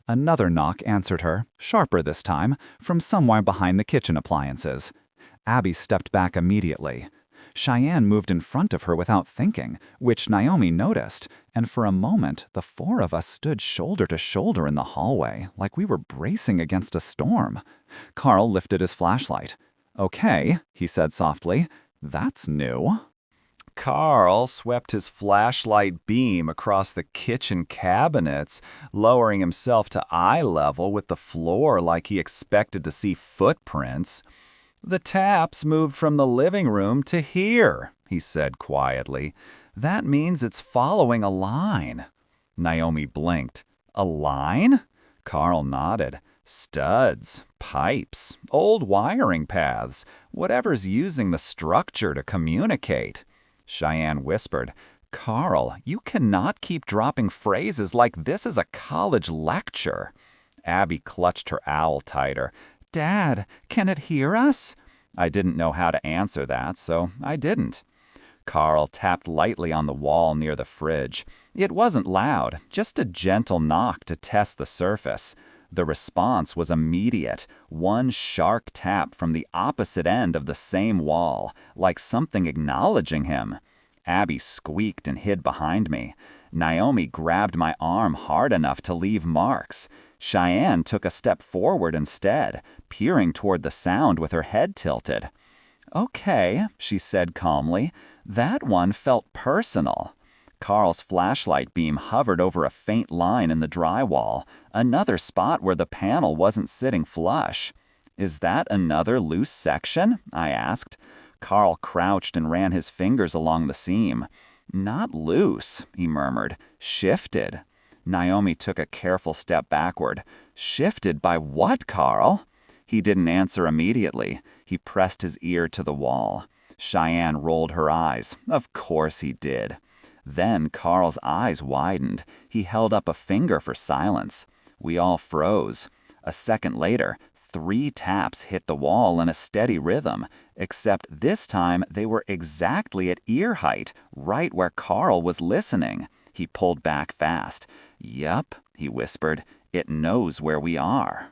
Another knock answered her, sharper this time, from somewhere behind the kitchen appliances. Abby stepped back immediately. Cheyenne moved in front of her without thinking, which Naomi noticed, and for a moment the four of us stood shoulder to shoulder in the hallway, like we were bracing against a storm. Carl lifted his flashlight. "Okay," he said softly, "that's new." Carl swept his flashlight beam across the kitchen cabinets, lowering himself to eye level with the floor like he expected to see footprints. "The taps moved from the living room to here," he said quietly. "That means it's following a line." Naomi blinked. "A line?" Carl nodded. "Studs, pipes, old wiring paths, whatever's using the structure to communicate." Cheyenne whispered, "Carl, you cannot keep dropping phrases like this is a college lecture." Abby clutched her owl tighter. "Dad, can it hear us?" I didn't know how to answer that, so I didn't. Carl tapped lightly on the wall near the fridge. It wasn't loud, just a gentle knock to test the surface. The response was immediate, one sharp tap from the opposite end of the same wall, like something acknowledging him. Abby squeaked and hid behind me. Naomi grabbed my arm hard enough to leave marks. Cheyenne took a step forward instead, peering toward the sound with her head tilted. "Okay," she said calmly. "That one felt personal." Carl's flashlight beam hovered over a faint line in the drywall, another spot where the panel wasn't sitting flush. "Is that another loose section?" I asked. Carl crouched and ran his fingers along the seam. "Not loose," he murmured. "Shifted." Naomi took a careful step backward. "Shifted by what, Carl?" He didn't answer immediately. He pressed his ear to the wall. Cheyenne rolled her eyes. Of course he did. Then Carl's eyes widened. He held up a finger for silence. We all froze. A second later, 3 taps hit the wall in a steady rhythm, except this time they were exactly at ear height, right where Carl was listening. He pulled back fast. "Yup," he whispered, "it knows where we are."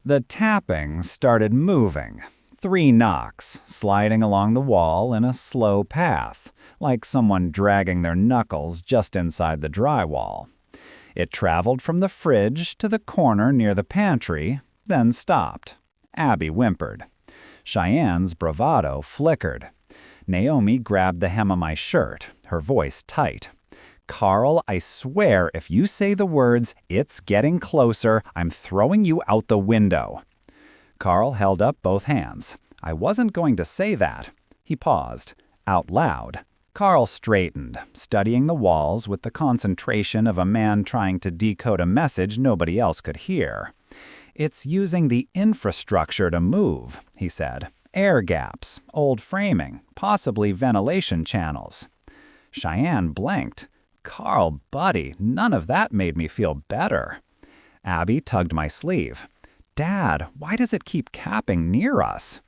The tapping started moving. 3 knocks, sliding along the wall in a slow path, like someone dragging their knuckles just inside the drywall. It traveled from the fridge to the corner near the pantry, then stopped. Abby whimpered. Cheyenne's bravado flickered. Naomi grabbed the hem of my shirt, her voice tight. "Carl, I swear if you say the words, 'It's getting closer,' I'm throwing you out the window." Carl held up both hands. "I wasn't going to say that." He paused. Out loud. Carl straightened, studying the walls with the concentration of a man trying to decode a message nobody else could hear. "It's using the infrastructure to move," he said. "Air gaps, old framing, possibly ventilation channels." Cheyenne blanked. "Carl, buddy, none of that made me feel better." Abby tugged my sleeve. "Dad, why does it keep capping near us?"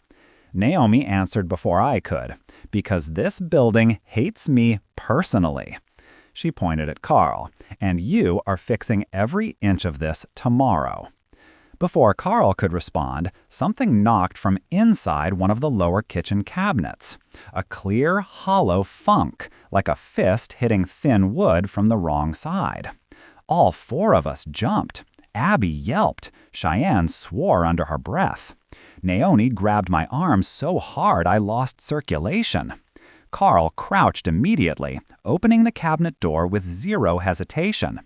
Naomi answered before I could. "Because this building hates me personally." She pointed at Carl. "And you are fixing every inch of this tomorrow." Before Carl could respond, something knocked from inside one of the lower kitchen cabinets. A clear, hollow thunk, like a fist hitting thin wood from the wrong side. All four of us jumped. Abby yelped. Cheyenne swore under her breath. Naomi grabbed my arm so hard I lost circulation. Carl crouched immediately, opening the cabinet door with zero hesitation.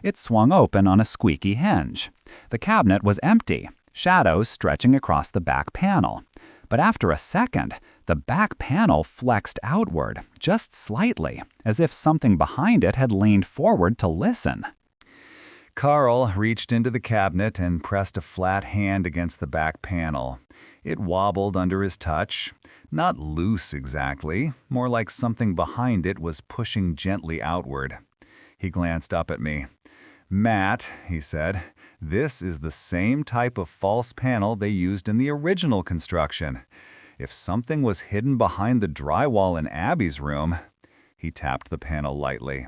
It swung open on a squeaky hinge. The cabinet was empty, shadows stretching across the back panel. But after a second, the back panel flexed outward, just slightly, as if something behind it had leaned forward to listen. Carl reached into the cabinet and pressed a flat hand against the back panel. It wobbled under his touch. Not loose exactly, more like something behind it was pushing gently outward. He glanced up at me. "Matt," he said, "this is the same type of false panel they used in the original construction. If something was hidden behind the drywall in Abby's room..." He tapped the panel lightly.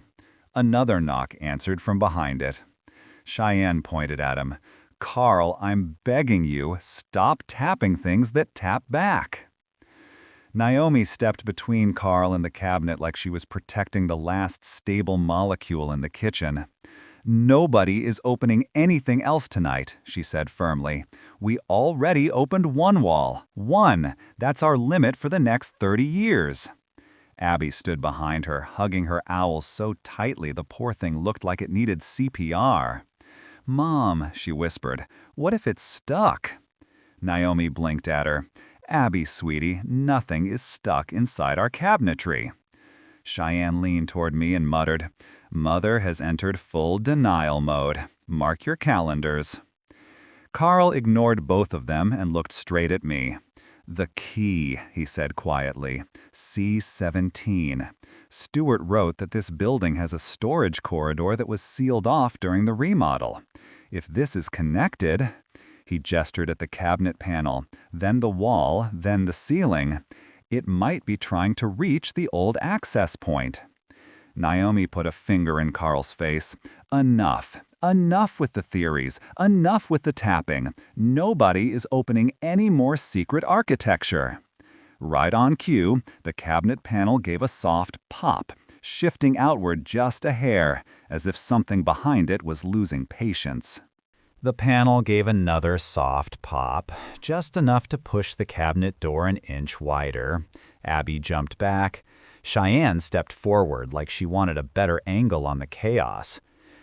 Another knock answered from behind it. Cheyenne pointed at him. "Carl, I'm begging you, stop tapping things that tap back." Naomi stepped between Carl and the cabinet like she was protecting the last stable molecule in the kitchen. "Nobody is opening anything else tonight," she said firmly. "We already opened one wall. One. That's our limit for the next 30 years. Abby stood behind her, hugging her owl so tightly the poor thing looked like it needed CPR. "Mom," she whispered, "what if it's stuck?" Naomi blinked at her. "Abby, sweetie, nothing is stuck inside our cabinetry." Cheyenne leaned toward me and muttered, "Mother has entered full denial mode. Mark your calendars." Carl ignored both of them and looked straight at me. "The key," he said quietly. "C17. Stewart wrote that this building has a storage corridor that was sealed off during the remodel. If this is connected..." He gestured at the cabinet panel, then the wall, then the ceiling. "It might be trying to reach the old access point." Naomi put a finger in Carl's face. "Enough. Enough with the theories. Enough with the tapping. Nobody is opening any more secret architecture." Right on cue, the cabinet panel gave a soft pop, shifting outward just a hair, as if something behind it was losing patience. The panel gave another soft pop, just enough to push the cabinet door an inch wider. Abby jumped back. Cheyenne stepped forward like she wanted a better angle on the chaos.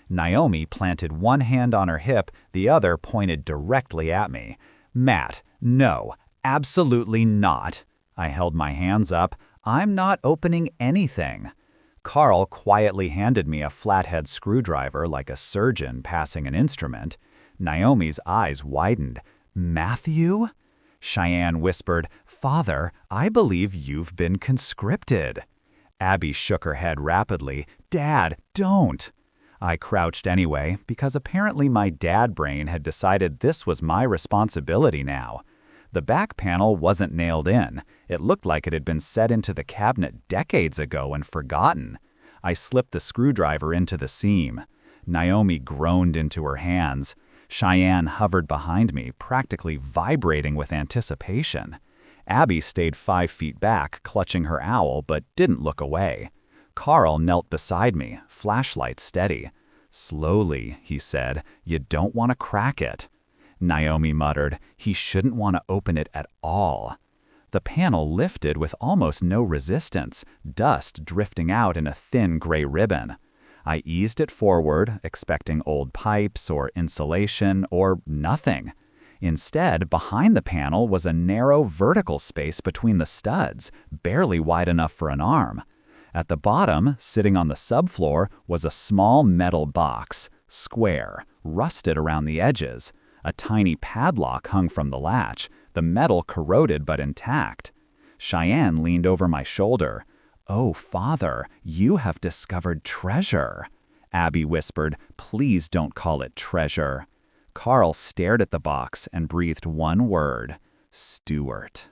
Naomi planted one hand on her hip, the other pointed directly at me. "Matt, no, absolutely not." I held my hands up. "I'm not opening anything." Carl quietly handed me a flathead screwdriver like a surgeon passing an instrument. Naomi's eyes widened. "Matthew?" Cheyenne whispered, "Father, I believe you've been conscripted." Abby shook her head rapidly. "Dad, don't." I crouched anyway, because apparently my dad brain had decided this was my responsibility now. The back panel wasn't nailed in. It looked like it had been set into the cabinet decades ago and forgotten. I slipped the screwdriver into the seam. Naomi groaned into her hands. Cheyenne hovered behind me, practically vibrating with anticipation. Abby stayed 5 feet back, clutching her owl, but didn't look away. Carl knelt beside me, flashlight steady. "Slowly," he said. "You don't want to crack it." Naomi muttered, "He shouldn't want to open it at all." The panel lifted with almost no resistance, dust drifting out in a thin gray ribbon. I eased it forward, expecting old pipes or insulation or nothing. Instead, behind the panel was a narrow vertical space between the studs, barely wide enough for an arm. At the bottom, sitting on the subfloor, was a small metal box, square, rusted around the edges. A tiny padlock hung from the latch, the metal corroded but intact. Cheyenne leaned over my shoulder. "Oh, Father, you have discovered treasure." Abby whispered, "Please don't call it treasure." Carl stared at the box and breathed one word: Stewart.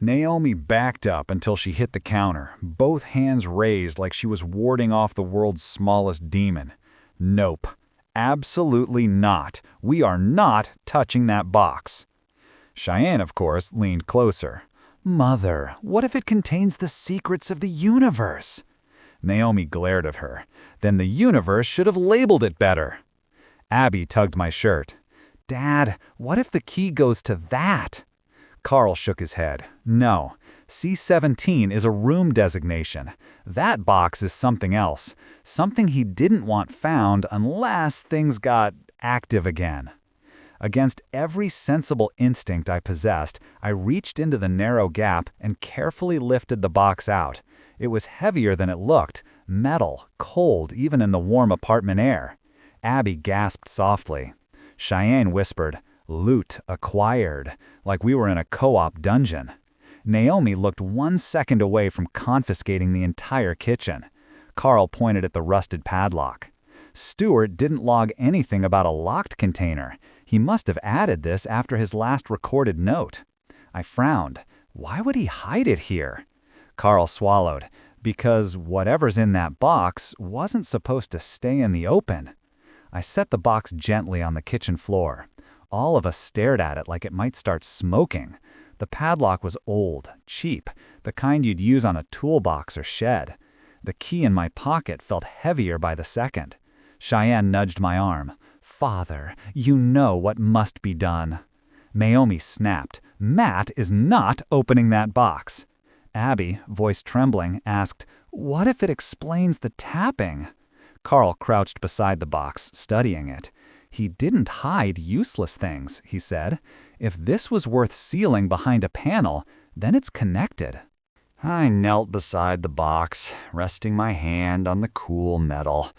Naomi backed up until she hit the counter, both hands raised like she was warding off the world's smallest demon. "Nope. Absolutely not. We are not touching that box. Cheyenne, of course, leaned closer. Mother, what if it contains the secrets of the universe? Naomi glared at her. Then the universe should have labeled it better. Abby tugged my shirt. Dad, what if the key goes to that? Carl shook his head. No, C-17 is a room designation. That box is something else. Something he didn't want found unless things got active again. Against every sensible instinct I possessed, I reached into the narrow gap and carefully lifted the box out. It was heavier than it looked, metal, cold even in the warm apartment air. Abby gasped softly. Cheyenne whispered, "Loot acquired," like we were in a co-op dungeon. Naomi looked 1 second away from confiscating the entire kitchen. Carl pointed at the rusted padlock. Stuart didn't log anything about a locked container. He must have added this after his last recorded note. I frowned. Why would he hide it here? Carl swallowed. Because whatever's in that box wasn't supposed to stay in the open. I set the box gently on the kitchen floor. All of us stared at it like it might start smoking. The padlock was old, cheap, the kind you'd use on a toolbox or shed. The key in my pocket felt heavier by the second. Cheyenne nudged my arm. Father, you know what must be done. Naomi snapped. Matt is not opening that box. Abby, voice trembling, asked, What if it explains the tapping? Carl crouched beside the box, studying it. He didn't hide useless things, he said. If this was worth sealing behind a panel, then it's connected. I knelt beside the box, resting my hand on the cool metal.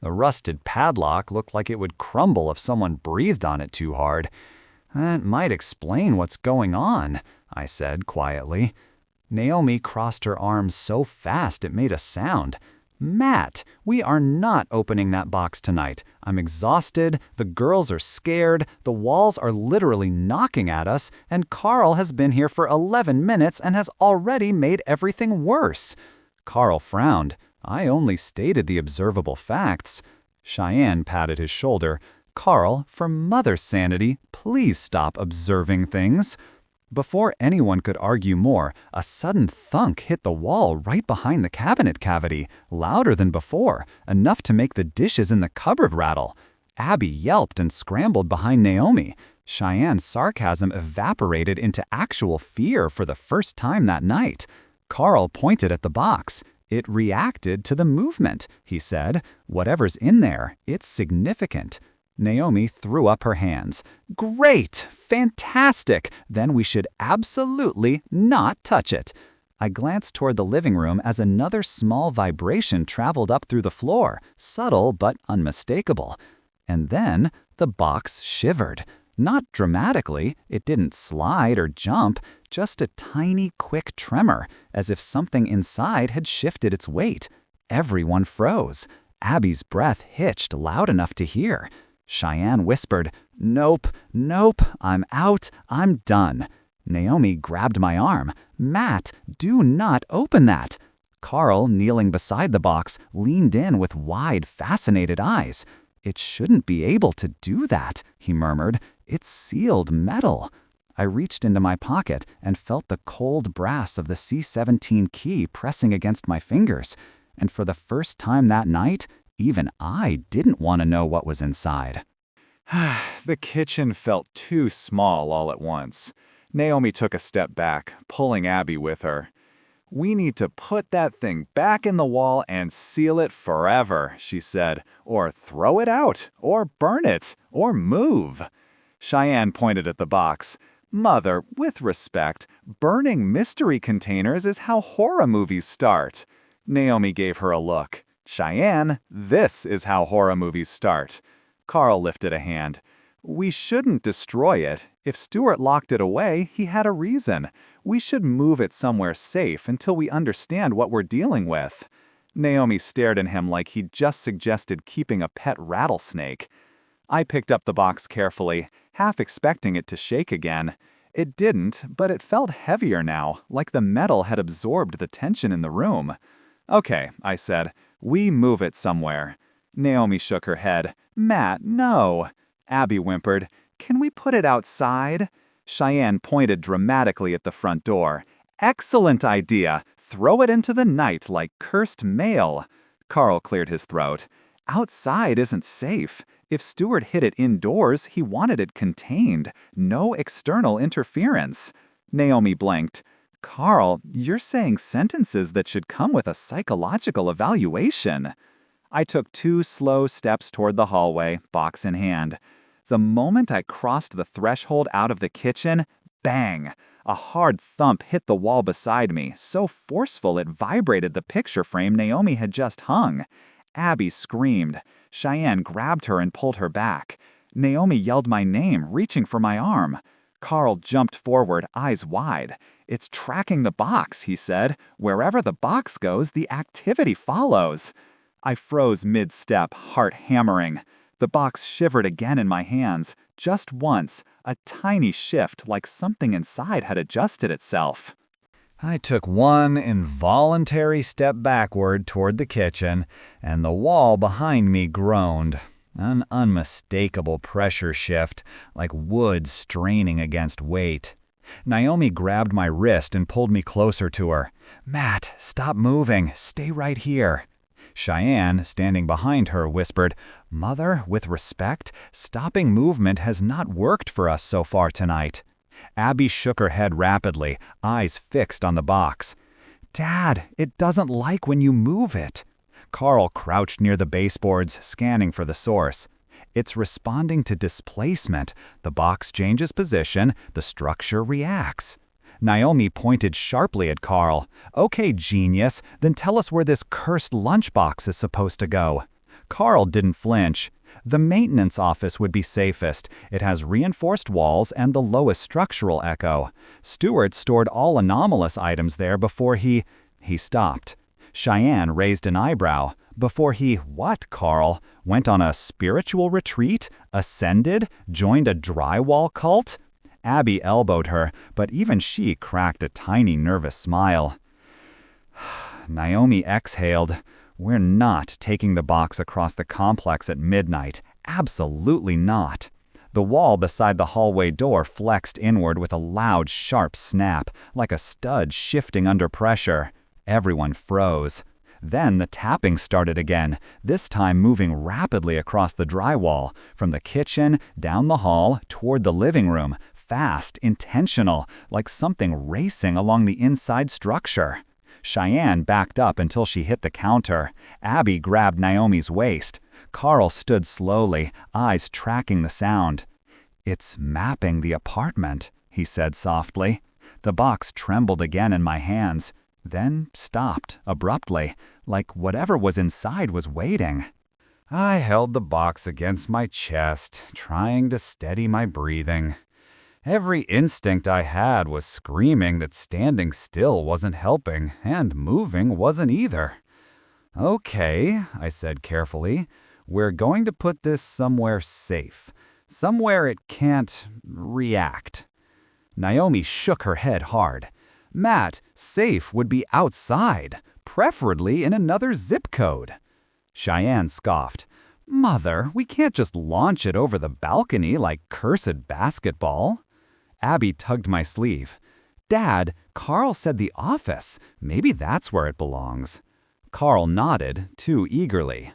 The rusted padlock looked like it would crumble if someone breathed on it too hard. That might explain what's going on, I said quietly. Naomi crossed her arms so fast it made a sound. Matt, we are not opening that box tonight. I'm exhausted, the girls are scared, the walls are literally knocking at us, and Carl has been here for 11 minutes and has already made everything worse. Carl frowned. I only stated the observable facts. Cheyenne patted his shoulder. Carl, for mother's sanity, please stop observing things. Before anyone could argue more, a sudden thunk hit the wall right behind the cabinet cavity, louder than before, enough to make the dishes in the cupboard rattle. Abby yelped and scrambled behind Naomi. Cheyenne's sarcasm evaporated into actual fear for the first time that night. Carl pointed at the box. It reacted to the movement, he said. Whatever's in there, it's significant. Naomi threw up her hands. Great! Fantastic! Then we should absolutely not touch it. I glanced toward the living room as another small vibration traveled up through the floor, subtle but unmistakable. And then the box shivered. Not dramatically, it didn't slide or jump, just a tiny, quick tremor, as if something inside had shifted its weight. Everyone froze. Abby's breath hitched loud enough to hear. Cheyenne whispered, Nope, nope, I'm out, I'm done. Naomi grabbed my arm. Matt, do not open that. Carl, kneeling beside the box, leaned in with wide, fascinated eyes. It shouldn't be able to do that, he murmured. It's sealed metal. I reached into my pocket and felt the cold brass of the C-17 key pressing against my fingers. And for the first time that night, even I didn't want to know what was inside. The kitchen felt too small all at once. Naomi took a step back, pulling Abby with her. We need to put that thing back in the wall and seal it forever, she said, or throw it out, or burn it, or move. Cheyenne pointed at the box. Mother, with respect, burning mystery containers is how horror movies start. Naomi gave her a look. Cheyenne, this is how horror movies start. Carl lifted a hand. We shouldn't destroy it. If Stuart locked it away, he had a reason. We should move it somewhere safe until we understand what we're dealing with. Naomi stared at him like he'd just suggested keeping a pet rattlesnake. I picked up the box carefully, half expecting it to shake again. It didn't, but it felt heavier now, like the metal had absorbed the tension in the room. Okay, I said. We move it somewhere. Naomi shook her head. Matt, no. Abby whimpered, Can we put it outside? Cheyenne pointed dramatically at the front door. Excellent idea. Throw it into the night like cursed mail. Carl cleared his throat. Outside isn't safe. If Stuart hid it indoors, he wanted it contained. No external interference. Naomi blinked. Carl, you're saying sentences that should come with a psychological evaluation. I took 2 slow steps toward the hallway, box in hand. The moment I crossed the threshold out of the kitchen, bang! A hard thump hit the wall beside me, so forceful it vibrated the picture frame Naomi had just hung. Abby screamed. Cheyenne grabbed her and pulled her back. Naomi yelled my name, reaching for my arm. Carl jumped forward, eyes wide. It's tracking the box, he said. Wherever the box goes, the activity follows. I froze mid-step, heart hammering. The box shivered again in my hands. Just once, a tiny shift like something inside had adjusted itself. I took one involuntary step backward toward the kitchen, and the wall behind me groaned. An unmistakable pressure shift, like wood straining against weight. Naomi grabbed my wrist and pulled me closer to her. Matt, stop moving. Stay right here. Cheyenne, standing behind her, whispered, Mother, with respect, stopping movement has not worked for us so far tonight. Abby shook her head rapidly, eyes fixed on the box. Dad, it doesn't like when you move it. Carl crouched near the baseboards, scanning for the source. It's responding to displacement. The box changes position, the structure reacts. Naomi pointed sharply at Carl. Okay, genius, then tell us where this cursed lunchbox is supposed to go. Carl didn't flinch. The maintenance office would be safest. It has reinforced walls and the lowest structural echo. Stuart stored all anomalous items there before he stopped. Cheyenne raised an eyebrow. Before he, what, Carl? Went on a spiritual retreat? Ascended? Joined a drywall cult? Abby elbowed her, but even she cracked a tiny nervous smile. Naomi exhaled. We're not taking the box across the complex at midnight. Absolutely not. The wall beside the hallway door flexed inward with a loud, sharp snap, like a stud shifting under pressure. Everyone froze. Then the tapping started again, this time moving rapidly across the drywall, from the kitchen, down the hall, toward the living room, fast, intentional, like something racing along the inside structure. Cheyenne backed up until she hit the counter. Abby grabbed Naomi's waist. Carl stood slowly, eyes tracking the sound. It's mapping the apartment, he said softly. The box trembled again in my hands, then stopped abruptly, like whatever was inside was waiting. I held the box against my chest, trying to steady my breathing. Every instinct I had was screaming that standing still wasn't helping, and moving wasn't either. Okay, I said carefully, we're going to put this somewhere safe, somewhere it can't react. Naomi shook her head hard. Matt, safe would be outside, preferably in another zip code. Cheyenne scoffed. Mother, we can't just launch it over the balcony like cursed basketball. Abby tugged my sleeve. Dad, Carl said the office. Maybe that's where it belongs. Carl nodded, too eagerly.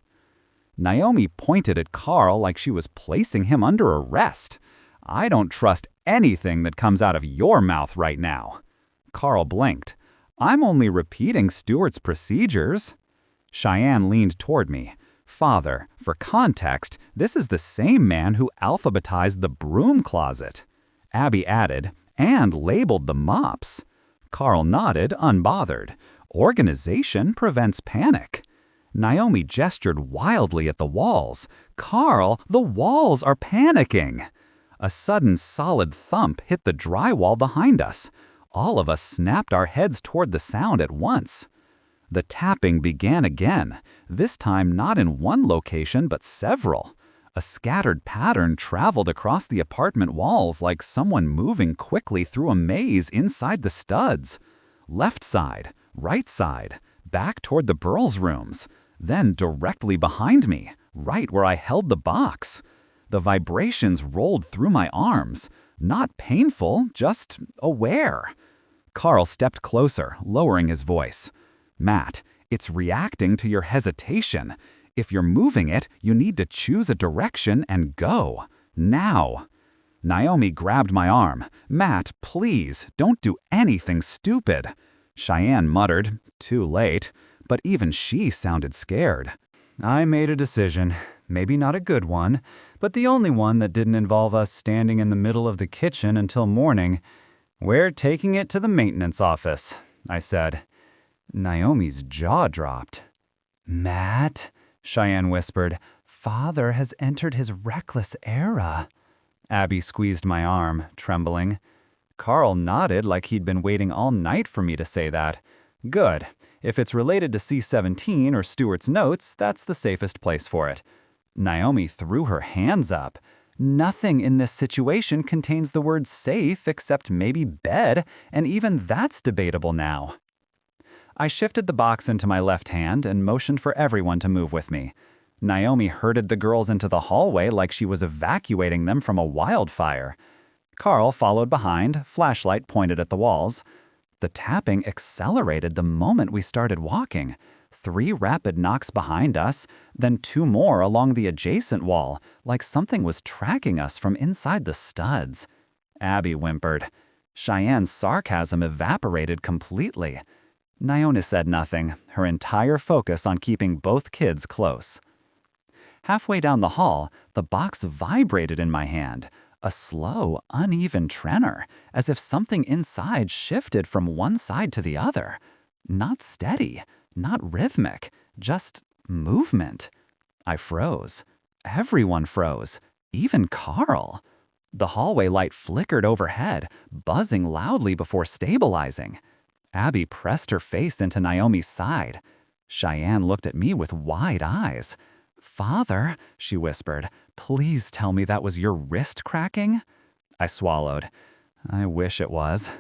Naomi pointed at Carl like she was placing him under arrest. I don't trust anything that comes out of your mouth right now. Carl blinked. I'm only repeating Stuart's procedures. Cheyenne leaned toward me. Father, for context, this is the same man who alphabetized the broom closet. Abby added, and labeled the mops. Carl nodded, unbothered. Organization prevents panic. Naomi gestured wildly at the walls. Carl, the walls are panicking. A sudden solid thump hit the drywall behind us. All of us snapped our heads toward the sound at once. The tapping began again, this time not in one location but several. A scattered pattern traveled across the apartment walls like someone moving quickly through a maze inside the studs. Left side, right side, back toward the Burles rooms, then directly behind me, right where I held the box. The vibrations rolled through my arms. Not painful, just aware. Carl stepped closer, lowering his voice. Matt, it's reacting to your hesitation. If you're moving it, you need to choose a direction and go. Now. Naomi grabbed my arm. Matt, please, don't do anything stupid. Cheyenne muttered, too late, but even she sounded scared. I made a decision. Maybe not a good one, but the only one that didn't involve us standing in the middle of the kitchen until morning. We're taking it to the maintenance office, I said. Naomi's jaw dropped. Matt, Cheyenne whispered, Father has entered his reckless era. Abby squeezed my arm, trembling. Carl nodded like he'd been waiting all night for me to say that. Good. If it's related to C-17 or Stewart's notes, that's the safest place for it. Naomi threw her hands up. Nothing in this situation contains the word safe except maybe bed, and even that's debatable now. I shifted the box into my left hand and motioned for everyone to move with me. Naomi herded the girls into the hallway like she was evacuating them from a wildfire. Carl followed behind, flashlight pointed at the walls. The tapping accelerated the moment we started walking. 3 rapid knocks behind us, then 2 more along the adjacent wall, like something was tracking us from inside the studs. Abby whimpered. Cheyenne's sarcasm evaporated completely. Naomi said nothing, her entire focus on keeping both kids close. Halfway down the hall, the box vibrated in my hand, a slow, uneven tremor, as if something inside shifted from one side to the other. Not steady, not rhythmic, just movement. I froze. Everyone froze, even Carl. The hallway light flickered overhead, buzzing loudly before stabilizing. Abby pressed her face into Naomi's side. Cheyenne looked at me with wide eyes. Father, she whispered, please tell me that was your wrist cracking? I swallowed. I wish it was.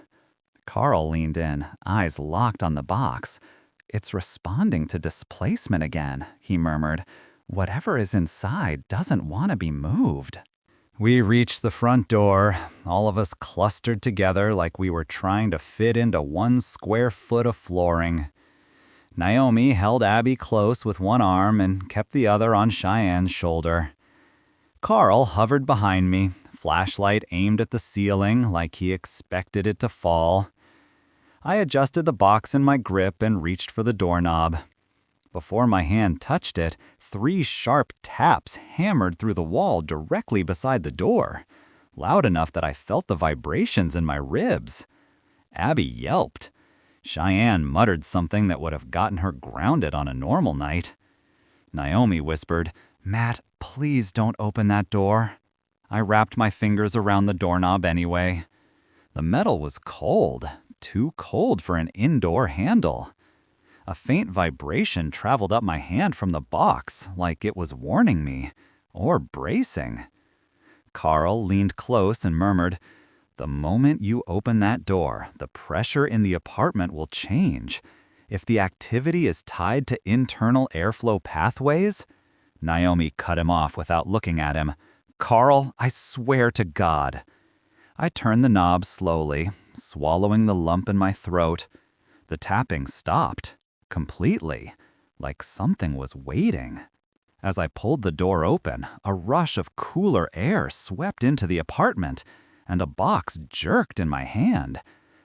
Carl leaned in, eyes locked on the box. It's responding to displacement again, he murmured. Whatever is inside doesn't want to be moved. We reached the front door, all of us clustered together like we were trying to fit into 1 square foot of flooring. Naomi held Abby close with one arm and kept the other on Cheyenne's shoulder. Carl hovered behind me, flashlight aimed at the ceiling like he expected it to fall. I adjusted the box in my grip and reached for the doorknob. Before my hand touched it, 3 sharp taps hammered through the wall directly beside the door, loud enough that I felt the vibrations in my ribs. Abby yelped. Cheyenne muttered something that would have gotten her grounded on a normal night. Naomi whispered, Matt, please don't open that door. I wrapped my fingers around the doorknob anyway. The metal was cold, too cold for an indoor handle. A faint vibration traveled up my hand from the box, like it was warning me, or bracing. Carl leaned close and murmured, The moment you open that door, the pressure in the apartment will change. If the activity is tied to internal airflow pathways... Naomi cut him off without looking at him. Carl, I swear to God. I turned the knob slowly, swallowing the lump in my throat. The tapping stopped, completely, like something was waiting. As I pulled the door open, a rush of cooler air swept into the apartment, and a box jerked in my hand.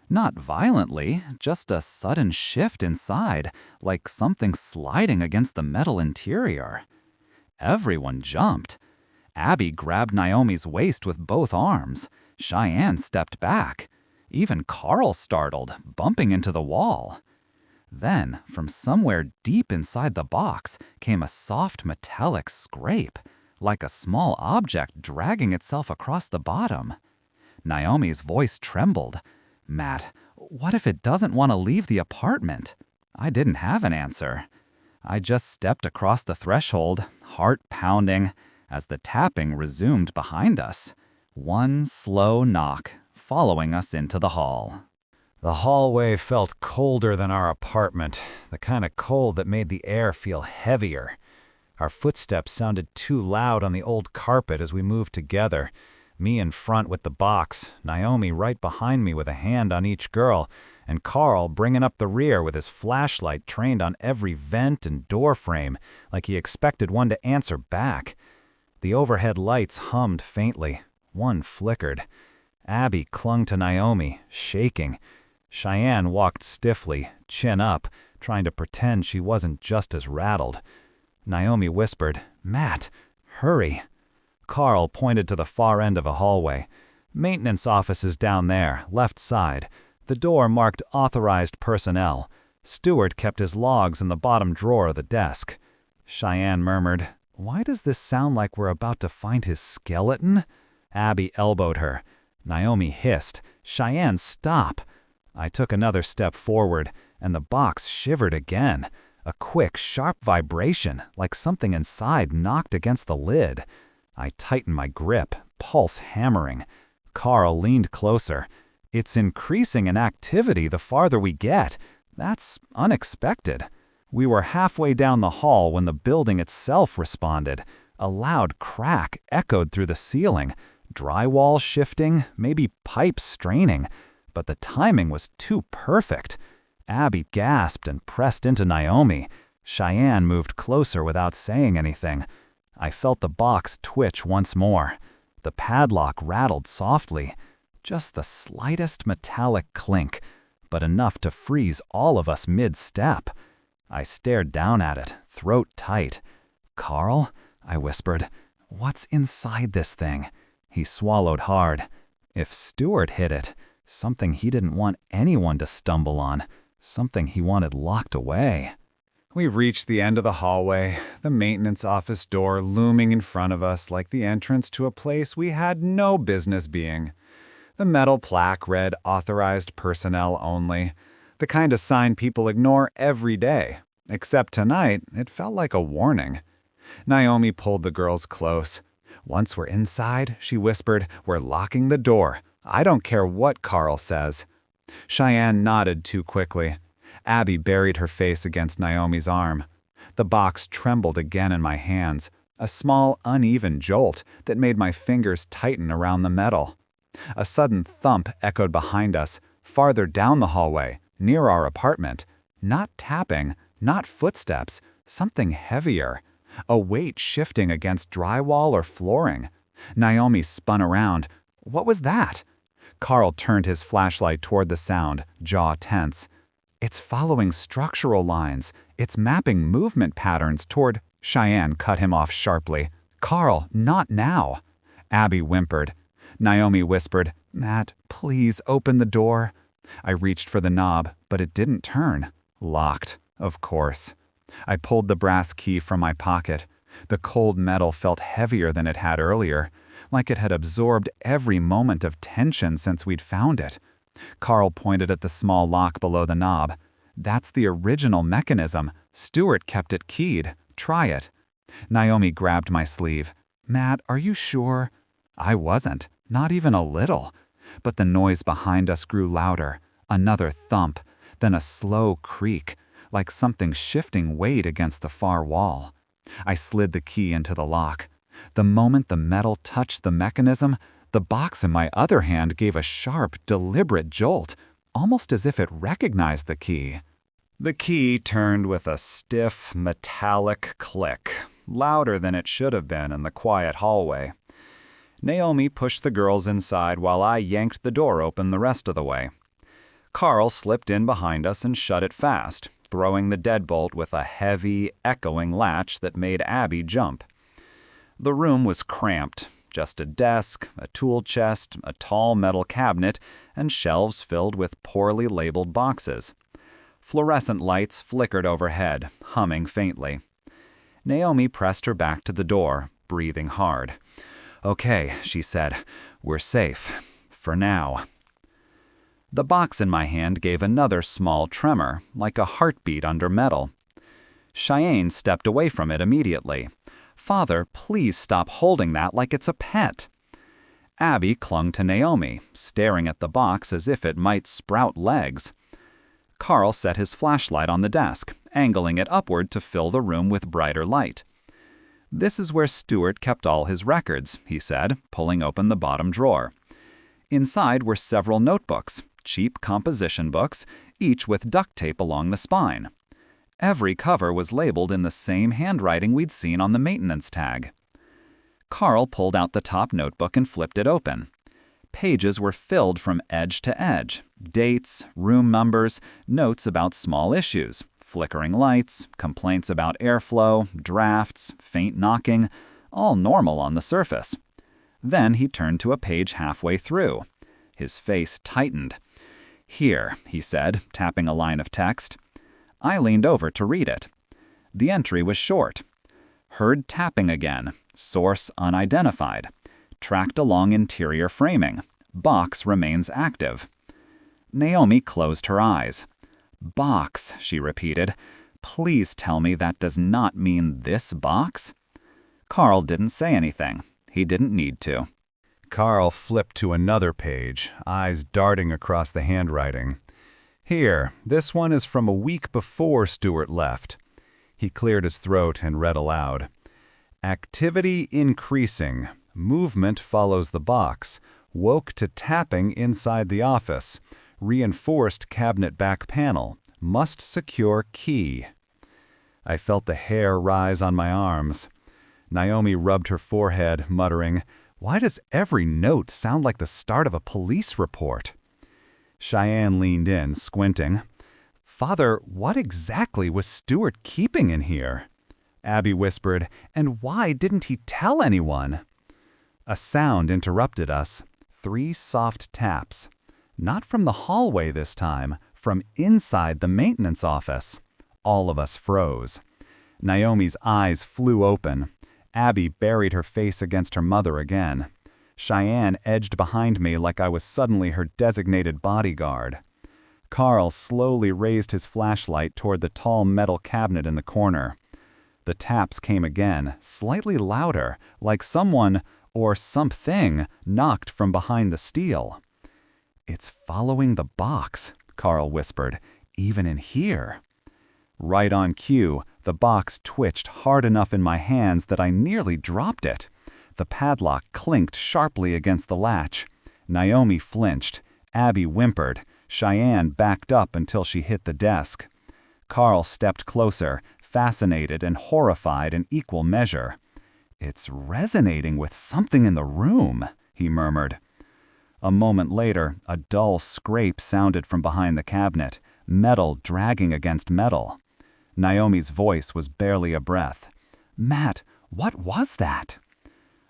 Not violently, just a sudden shift inside, like something sliding against the metal interior. Everyone jumped. Abby grabbed Naomi's waist with both arms. Cheyenne stepped back. Even Carl startled, bumping into the wall. Then, from somewhere deep inside the box, came a soft metallic scrape, like a small object dragging itself across the bottom. Naomi's voice trembled. Matt, what if it doesn't want to leave the apartment? I didn't have an answer. I just stepped across the threshold, heart pounding, as the tapping resumed behind us. One slow knock, following us into the hall. The hallway felt colder than our apartment, the kind of cold that made the air feel heavier. Our footsteps sounded too loud on the old carpet as we moved together. Me in front with the box, Naomi right behind me with a hand on each girl, and Carl bringing up the rear with his flashlight trained on every vent and door frame, like he expected one to answer back. The overhead lights hummed faintly. One flickered. Abby clung to Naomi, shaking. Cheyenne walked stiffly, chin up, trying to pretend she wasn't just as rattled. Naomi whispered, "Matt, hurry." Carl pointed to the far end of a hallway. Maintenance offices down there, left side. The door marked authorized personnel. Stewart kept his logs in the bottom drawer of the desk. Cheyenne murmured, "Why does this sound like we're about to find his skeleton?" Abby elbowed her. Naomi hissed, "Cheyenne, stop." I took another step forward, and the box shivered again. A quick, sharp vibration, like something inside knocked against the lid. I tightened my grip, pulse hammering. Carl leaned closer. "It's increasing in activity the farther we get. That's unexpected." We were halfway down the hall when the building itself responded. A loud crack echoed through the ceiling. Drywall shifting, maybe pipes straining. But the timing was too perfect. Abby gasped and pressed into Naomi. Cheyenne moved closer without saying anything. I felt the box twitch once more. The padlock rattled softly. Just the slightest metallic clink, but enough to freeze all of us mid-step. I stared down at it, throat tight. "Carl," I whispered, "what's inside this thing?" He swallowed hard. If Stewart hit it, something he didn't want anyone to stumble on, something he wanted locked away. We reached the end of the hallway, the maintenance office door looming in front of us like the entrance to a place we had no business being. The metal plaque read "Authorized Personnel Only," the kind of sign people ignore every day. Except tonight, it felt like a warning. Naomi pulled the girls close. "Once we're inside," she whispered, "we're locking the door. I don't care what Carl says." Cheyenne nodded too quickly. Abby buried her face against Naomi's arm. The box trembled again in my hands, a small, uneven jolt that made my fingers tighten around the metal. A sudden thump echoed behind us, farther down the hallway, near our apartment. Not tapping, not footsteps, something heavier. A weight shifting against drywall or flooring. Naomi spun around. What was that? Carl turned his flashlight toward the sound, jaw tense. "It's following structural lines. It's mapping movement patterns toward—" Cheyenne cut him off sharply. "Carl, not now." Abby whimpered. Naomi whispered, "Matt, please open the door." I reached for the knob, but it didn't turn. Locked, of course. I pulled the brass key from my pocket. The cold metal felt heavier than it had earlier, like it had absorbed every moment of tension since we'd found it. Carl pointed at the small lock below the knob. "That's the original mechanism. Stewart kept it keyed. Try it." Naomi grabbed my sleeve. "Matt, are you sure?" I wasn't, not even a little. But the noise behind us grew louder. Another thump, then a slow creak, like something shifting weight against the far wall. I slid the key into the lock. The moment the metal touched the mechanism, the box in my other hand gave a sharp, deliberate jolt, almost as if it recognized the key. The key turned with a stiff, metallic click, louder than it should have been in the quiet hallway. Naomi pushed the girls inside while I yanked the door open the rest of the way. Carl slipped in behind us and shut it fast, throwing the deadbolt with a heavy, echoing latch that made Abby jump. The room was cramped, just a desk, a tool chest, a tall metal cabinet, and shelves filled with poorly labeled boxes. Fluorescent lights flickered overhead, humming faintly. Naomi pressed her back to the door, breathing hard. "Okay," she said, "we're safe. For now." The box in my hand gave another small tremor, like a heartbeat under metal. Cheyenne stepped away from it immediately. "Father, please stop holding that like it's a pet." Abby clung to Naomi, staring at the box as if it might sprout legs. Carl set his flashlight on the desk, angling it upward to fill the room with brighter light. "This is where Stuart kept all his records," he said, pulling open the bottom drawer. Inside were several notebooks, cheap composition books, each with duct tape along the spine. Every cover was labeled in the same handwriting we'd seen on the maintenance tag. Carl pulled out the top notebook and flipped it open. Pages were filled from edge to edge, dates, room numbers, notes about small issues, flickering lights, complaints about airflow, drafts, faint knocking, all normal on the surface. Then he turned to a page halfway through. His face tightened. "Here," he said, tapping a line of text. I leaned over to read it. The entry was short. "Heard tapping again. Source unidentified. Tracked along interior framing. Box remains active." Naomi closed her eyes. "Box," she repeated. "Please tell me that does not mean this box?" Carl didn't say anything. He didn't need to. Carl flipped to another page, eyes darting across the handwriting. "Here, this one is from a week before Stuart left." He cleared his throat and read aloud. "Activity increasing. Movement follows the box. Woke to tapping inside the office. Reinforced cabinet back panel. Must secure key." I felt the hair rise on my arms. Naomi rubbed her forehead, muttering, "Why does every note sound like the start of a police report?" Cheyenne leaned in, squinting. "Father, what exactly was Stuart keeping in here?" Abby whispered, "And why didn't he tell anyone?" A sound interrupted us. 3 soft taps. Not from the hallway this time, from inside the maintenance office. All of us froze. Naomi's eyes flew open. Abby buried her face against her mother again. Cheyenne edged behind me like I was suddenly her designated bodyguard. Carl slowly raised his flashlight toward the tall metal cabinet in the corner. The taps came again, slightly louder, like someone, or something, knocked from behind the steel. "It's following the box," Carl whispered, "even in here." Right on cue, the box twitched hard enough in my hands that I nearly dropped it. The padlock clinked sharply against the latch. Naomi flinched. Abby whimpered. Cheyenne backed up until she hit the desk. Carl stepped closer, fascinated and horrified in equal measure. "It's resonating with something in the room," he murmured. A moment later, a dull scrape sounded from behind the cabinet, metal dragging against metal. Naomi's voice was barely a breath. "Matt, what was that?"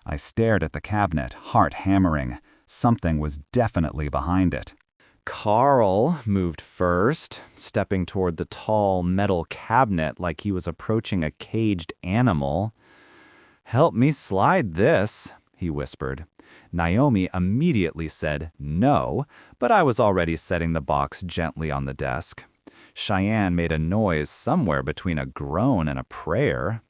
I stared at the cabinet, heart hammering. Something was definitely behind it. Carl moved first, stepping toward the tall metal cabinet like he was approaching a caged animal. "Help me slide this," he whispered. Naomi immediately said no, but I was already setting the box gently on the desk. Cheyenne made a noise somewhere between a groan and a prayer.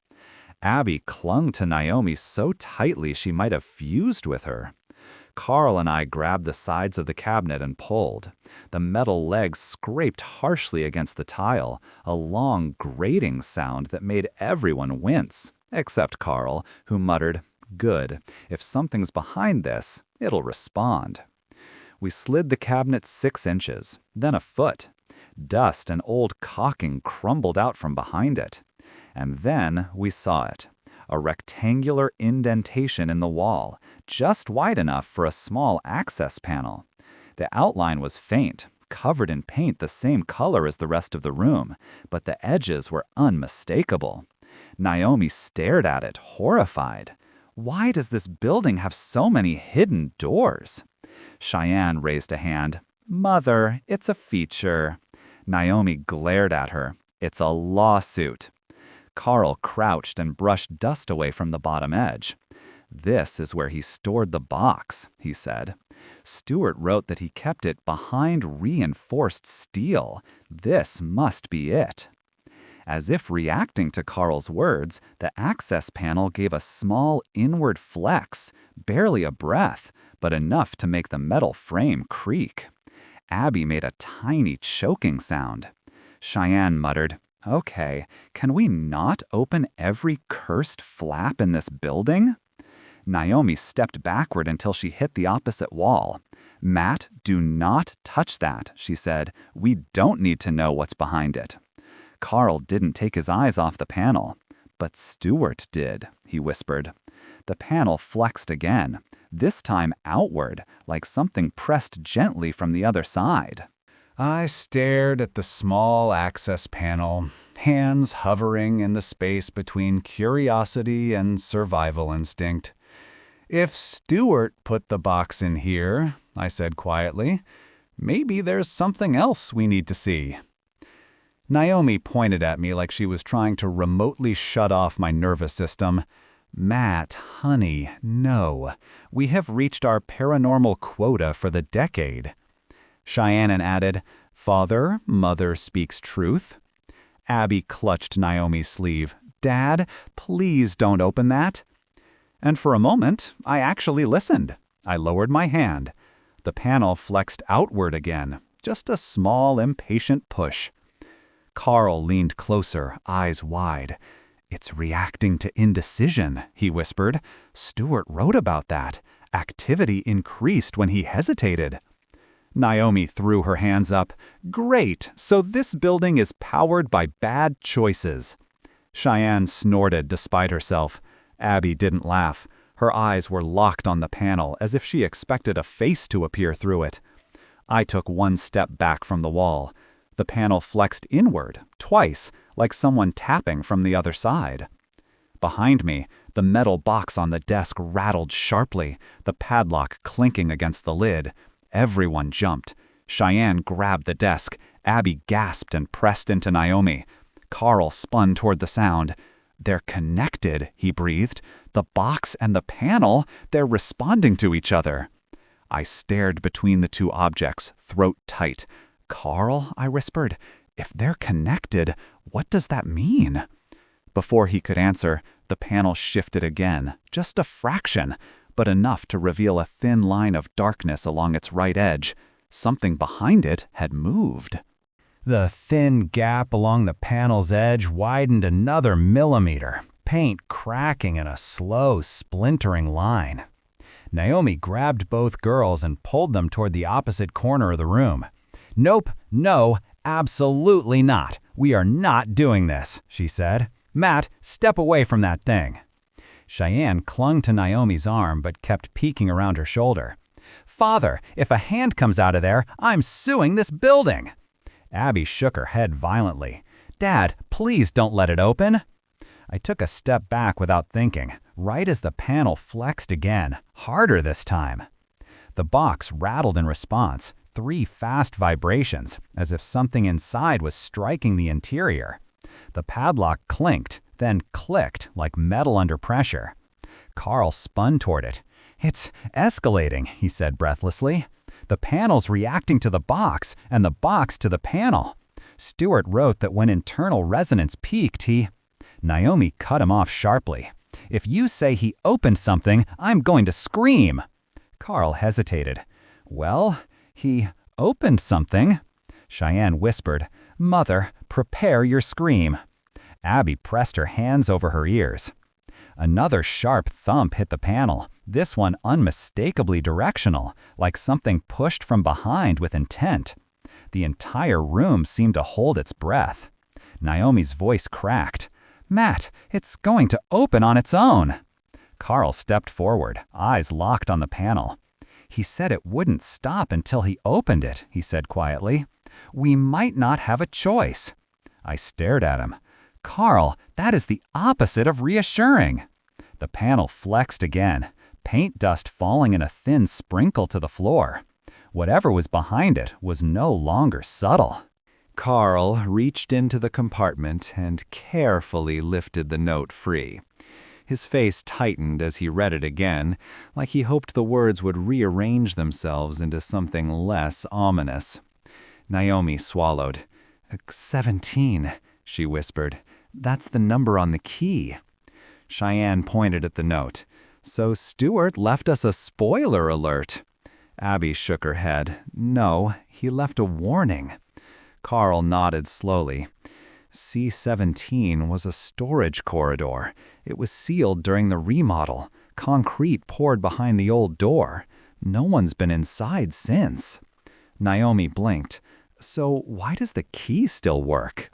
Abby clung to Naomi so tightly she might have fused with her. Carl and I grabbed the sides of the cabinet and pulled. The metal legs scraped harshly against the tile, a long grating sound that made everyone wince, except Carl, who muttered, "Good. If something's behind this, it'll respond." We slid the cabinet 6 inches, then a foot. Dust and old caulking crumbled out from behind it. And then we saw it. A rectangular indentation in the wall, just wide enough for a small access panel. The outline was faint, covered in paint the same color as the rest of the room, but the edges were unmistakable. Naomi stared at it, horrified. "Why does this building have so many hidden doors?" Cheyenne raised a hand. "Mother, it's a feature." Naomi glared at her. "It's a lawsuit." Carl crouched and brushed dust away from the bottom edge. "This is where he stored the box," he said. "Stuart wrote that he kept it behind reinforced steel. This must be it." As if reacting to Carl's words, the access panel gave a small inward flex, barely a breath, but enough to make the metal frame creak. Abby made a tiny choking sound. Cheyenne muttered, Okay, can we not open every cursed flap in this building? Naomi stepped backward until she hit the opposite wall. Matt, do not touch that, she said. We don't need to know what's behind it. Carl didn't take his eyes off the panel. But Stuart did, he whispered. The panel flexed again, this time outward, like something pressed gently from the other side. I stared at the small access panel, hands hovering in the space between curiosity and survival instinct. If Stuart put the box in here, I said quietly, maybe there's something else we need to see. Naomi pointed at me like she was trying to remotely shut off my nervous system. Matt, honey, no. We have reached our paranormal quota for the decade. Cheyenne added, Father, Mother speaks truth. Abby clutched Naomi's sleeve. Dad, please don't open that. And for a moment, I actually listened. I lowered my hand. The panel flexed outward again, just a small, impatient push. Carl leaned closer, eyes wide. It's reacting to indecision, he whispered. Stuart wrote about that. Activity increased when he hesitated. Naomi threw her hands up. Great, so this building is powered by bad choices. Cheyenne snorted despite herself. Abby didn't laugh. Her eyes were locked on the panel as if she expected a face to appear through it. I took one step back from the wall. The panel flexed inward, twice, like someone tapping from the other side. Behind me, the metal box on the desk rattled sharply, the padlock clinking against the lid. Everyone jumped. Cheyenne grabbed the desk. Abby gasped and pressed into Naomi. Carl spun toward the sound. They're connected, he breathed. The box and the panel, they're responding to each other. I stared between the two objects, throat tight. Carl, I whispered, if they're connected, what does that mean? Before he could answer, the panel shifted again, just a fraction, but enough to reveal a thin line of darkness along its right edge. Something behind it had moved. The thin gap along the panel's edge widened another millimeter, paint cracking in a slow, splintering line. Naomi grabbed both girls and pulled them toward the opposite corner of the room. Nope, no, absolutely not. We are not doing this, she said. Matt, step away from that thing. Cheyenne clung to Naomi's arm but kept peeking around her shoulder. Father, if a hand comes out of there, I'm suing this building. Abby shook her head violently. Dad, please don't let it open. I took a step back without thinking, right as the panel flexed again, harder this time. The box rattled in response, 3 fast vibrations, as if something inside was striking the interior. The padlock clinked, then clicked like metal under pressure. Carl spun toward it. It's escalating, he said breathlessly. The panel's reacting to the box, and the box to the panel. Stuart wrote that when internal resonance peaked, Naomi cut him off sharply. If you say he opened something, I'm going to scream. Carl hesitated. Well, he opened something. Cheyenne whispered, Mother, prepare your scream. Abby pressed her hands over her ears. Another sharp thump hit the panel, this one unmistakably directional, like something pushed from behind with intent. The entire room seemed to hold its breath. Naomi's voice cracked. Matt, it's going to open on its own. Carl stepped forward, eyes locked on the panel. He said it wouldn't stop until he opened it, he said quietly. We might not have a choice. I stared at him. Carl, that is the opposite of reassuring. The panel flexed again, paint dust falling in a thin sprinkle to the floor. Whatever was behind it was no longer subtle. Carl reached into the compartment and carefully lifted the note free. His face tightened as he read it again, like he hoped the words would rearrange themselves into something less ominous. Naomi swallowed. 17, she whispered. That's the number on the key. Cheyenne pointed at the note. So Stuart left us a spoiler alert. Abby shook her head. No, he left a warning. Carl nodded slowly. C-17 was a storage corridor. It was sealed during the remodel. Concrete poured behind the old door. No one's been inside since. Naomi blinked. So why does the key still work?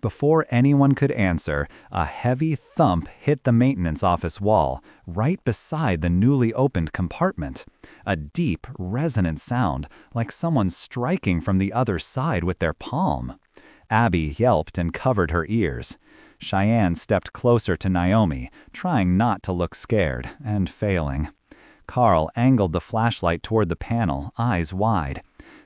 Before anyone could answer, a heavy thump hit the maintenance office wall, right beside the newly opened compartment. A deep, resonant sound, like someone striking from the other side with their palm. Abby yelped and covered her ears. Cheyenne stepped closer to Naomi, trying not to look scared, and failing. Carl angled the flashlight toward the panel, eyes wide.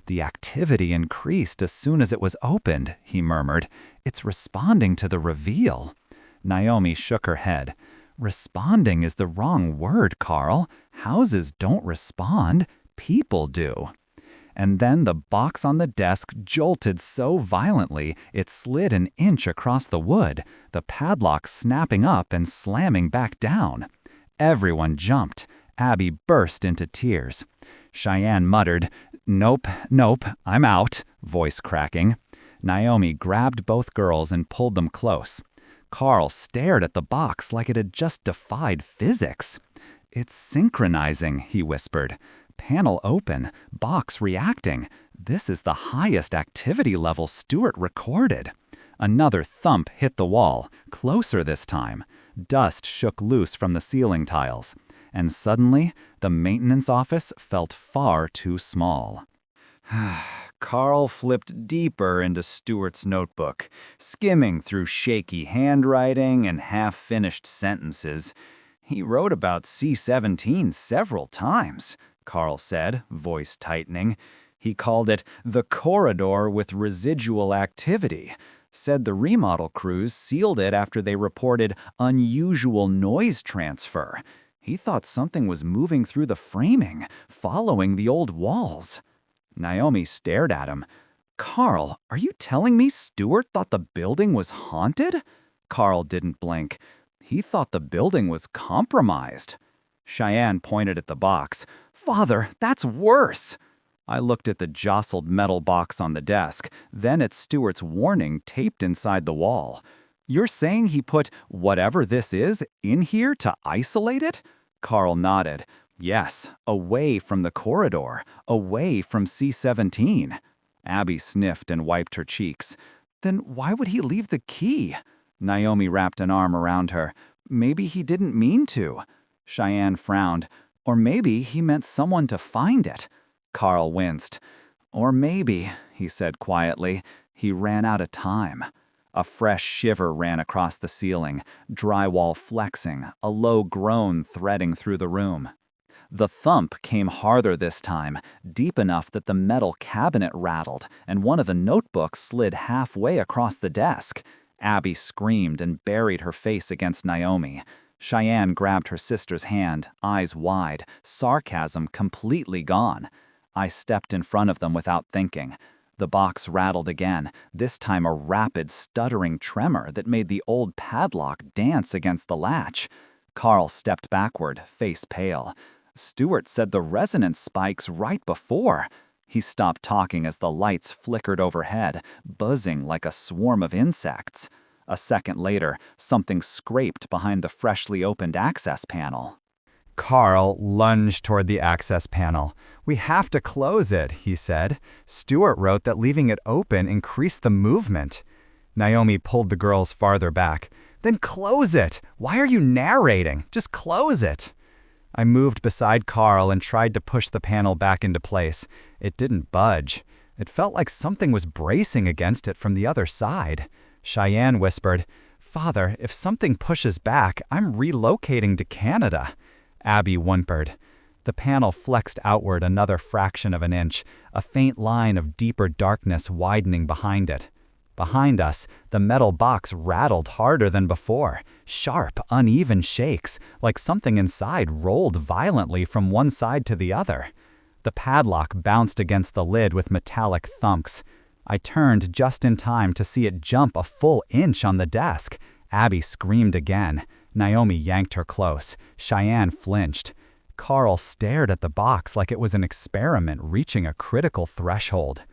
The activity increased as soon as it was opened, he murmured. It's responding to the reveal. Naomi shook her head. Responding is the wrong word, Carl. Houses don't respond. People do. And then the box on the desk jolted so violently it slid an inch across the wood, the padlock snapping up and slamming back down. Everyone jumped. Abby burst into tears. Cheyenne muttered, "Nope, nope, I'm out," voice cracking. Naomi grabbed both girls and pulled them close. Carl stared at the box like it had just defied physics. "It's synchronizing," he whispered. "Panel open, box reacting. This is the highest activity level Stewart recorded." Another thump hit the wall, closer this time. Dust shook loose from the ceiling tiles. And suddenly, the maintenance office felt far too small. Carl flipped deeper into Stewart's notebook, skimming through shaky handwriting and half-finished sentences. "He wrote about C-17 several times," Carl said, voice tightening. "He called it the corridor with residual activity. Said the remodel crews sealed it after they reported unusual noise transfer. He thought something was moving through the framing, following the old walls." Naomi stared at him. "Carl, are you telling me Stewart thought the building was haunted?" Carl didn't blink. "He thought the building was compromised." Cheyenne pointed at the box. "Father, that's worse." I looked at the jostled metal box on the desk, then at Stewart's warning taped inside the wall. "You're saying he put whatever this is in here to isolate it?" Carl nodded. "Yes, away from the corridor, away from C-17. Abby sniffed and wiped her cheeks. "Then why would he leave the key?" Naomi wrapped an arm around her. "Maybe he didn't mean to." Cheyenne frowned. "Or maybe he meant someone to find it." Carl winced. "Or maybe," he said quietly, "he ran out of time." A fresh shiver ran across the ceiling, drywall flexing, a low groan threading through the room. The thump came harder this time, deep enough that the metal cabinet rattled, and one of the notebooks slid halfway across the desk. Abby screamed and buried her face against Naomi. Cheyenne grabbed her sister's hand, eyes wide, sarcasm completely gone. I stepped in front of them without thinking. The box rattled again, this time a rapid, stuttering tremor that made the old padlock dance against the latch. Carl stepped backward, face pale. "Stewart said the resonance spikes right before." He stopped talking as the lights flickered overhead, buzzing like a swarm of insects. A second later, something scraped behind the freshly opened access panel. Carl lunged toward the access panel. "We have to close it," he said. "Stewart wrote that leaving it open increased the movement." Naomi pulled the girls farther back. "Then close it! Why are you narrating? Just close it!" I moved beside Carl and tried to push the panel back into place. It didn't budge. It felt like something was bracing against it from the other side. Cheyenne whispered, "Father, if something pushes back, I'm relocating to Canada." Abby whimpered. The panel flexed outward another fraction of an inch, a faint line of deeper darkness widening behind it. Behind us, the metal box rattled harder than before, sharp, uneven shakes, like something inside rolled violently from one side to the other. The padlock bounced against the lid with metallic thumps. I turned just in time to see it jump a full inch on the desk. Abby screamed again. Naomi yanked her close. Cheyenne flinched. Carl stared at the box like it was an experiment reaching a critical threshold.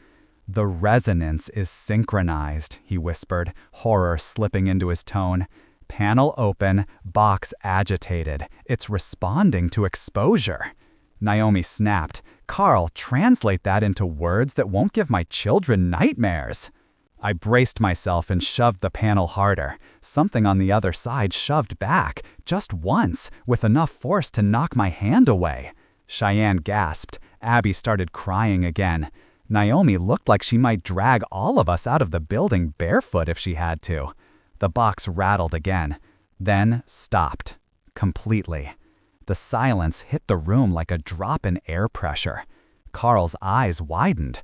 "The resonance is synchronized," he whispered, horror slipping into his tone. "Panel open, box agitated. It's responding to exposure." Naomi snapped. "Carl, translate that into words that won't give my children nightmares." I braced myself and shoved the panel harder. Something on the other side shoved back, just once, with enough force to knock my hand away. Cheyenne gasped. Abby started crying again. Naomi looked like she might drag all of us out of the building barefoot if she had to. The box rattled again, then stopped. Completely. The silence hit the room like a drop in air pressure. Carl's eyes widened.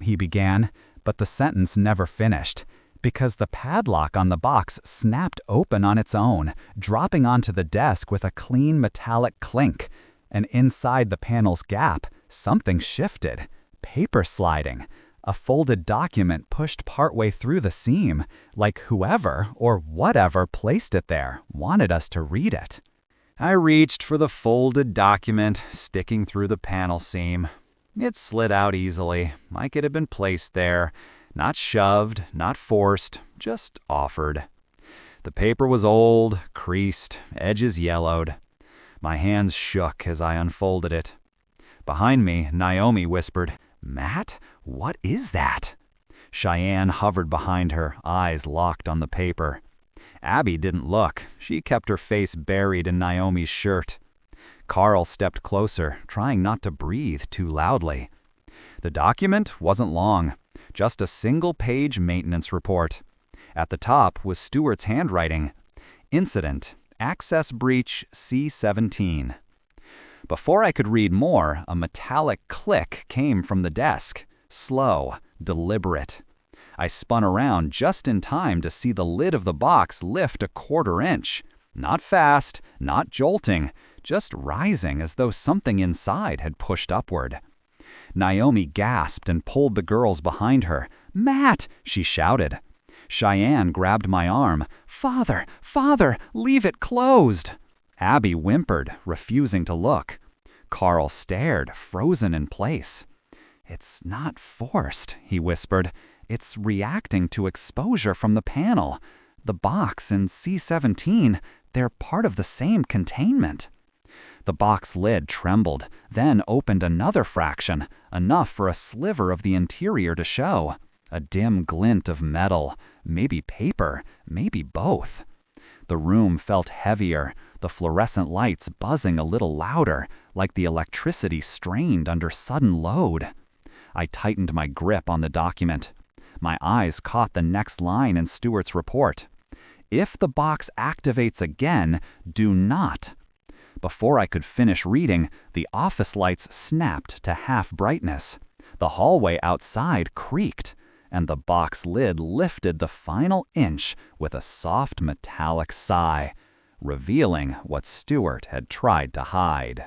He began, but the sentence never finished, because the padlock on the box snapped open on its own, dropping onto the desk with a clean metallic clink. And inside the panel's gap, something shifted. Paper sliding. A folded document pushed partway through the seam, like whoever or whatever placed it there wanted us to read it. I reached for the folded document sticking through the panel seam. It slid out easily, like it had been placed there, not shoved, not forced, just offered. The paper was old, creased, edges yellowed. My hands shook as I unfolded it. Behind me, Naomi whispered, "Matt, what is that?" Cheyenne hovered behind her, eyes locked on the paper. Abby didn't look. She kept her face buried in Naomi's shirt. Carl stepped closer, trying not to breathe too loudly. The document wasn't long, just a single-page maintenance report. At the top was Stewart's handwriting. Incident: Access breach C-17. Before I could read more, a metallic click came from the desk. Slow, deliberate. I spun around just in time to see the lid of the box lift a 1/4 inch. Not fast, not jolting, just rising as though something inside had pushed upward. Naomi gasped and pulled the girls behind her. "Matt!" she shouted. Cheyenne grabbed my arm. "Father! Father! Leave it closed!" Abby whimpered, refusing to look. Carl stared, frozen in place. "It's not forced," he whispered. "It's reacting to exposure from the panel. The box and C-17, they're part of the same containment." The box lid trembled, then opened another fraction, enough for a sliver of the interior to show. A dim glint of metal, maybe paper, maybe both. The room felt heavier, the fluorescent lights buzzing a little louder, like the electricity strained under sudden load. I tightened my grip on the document. My eyes caught the next line in Stewart's report. "If the box activates again, do not." Before I could finish reading, the office lights snapped to half brightness. The hallway outside creaked, and the box lid lifted the final inch with a soft metallic sigh, revealing what Stewart had tried to hide.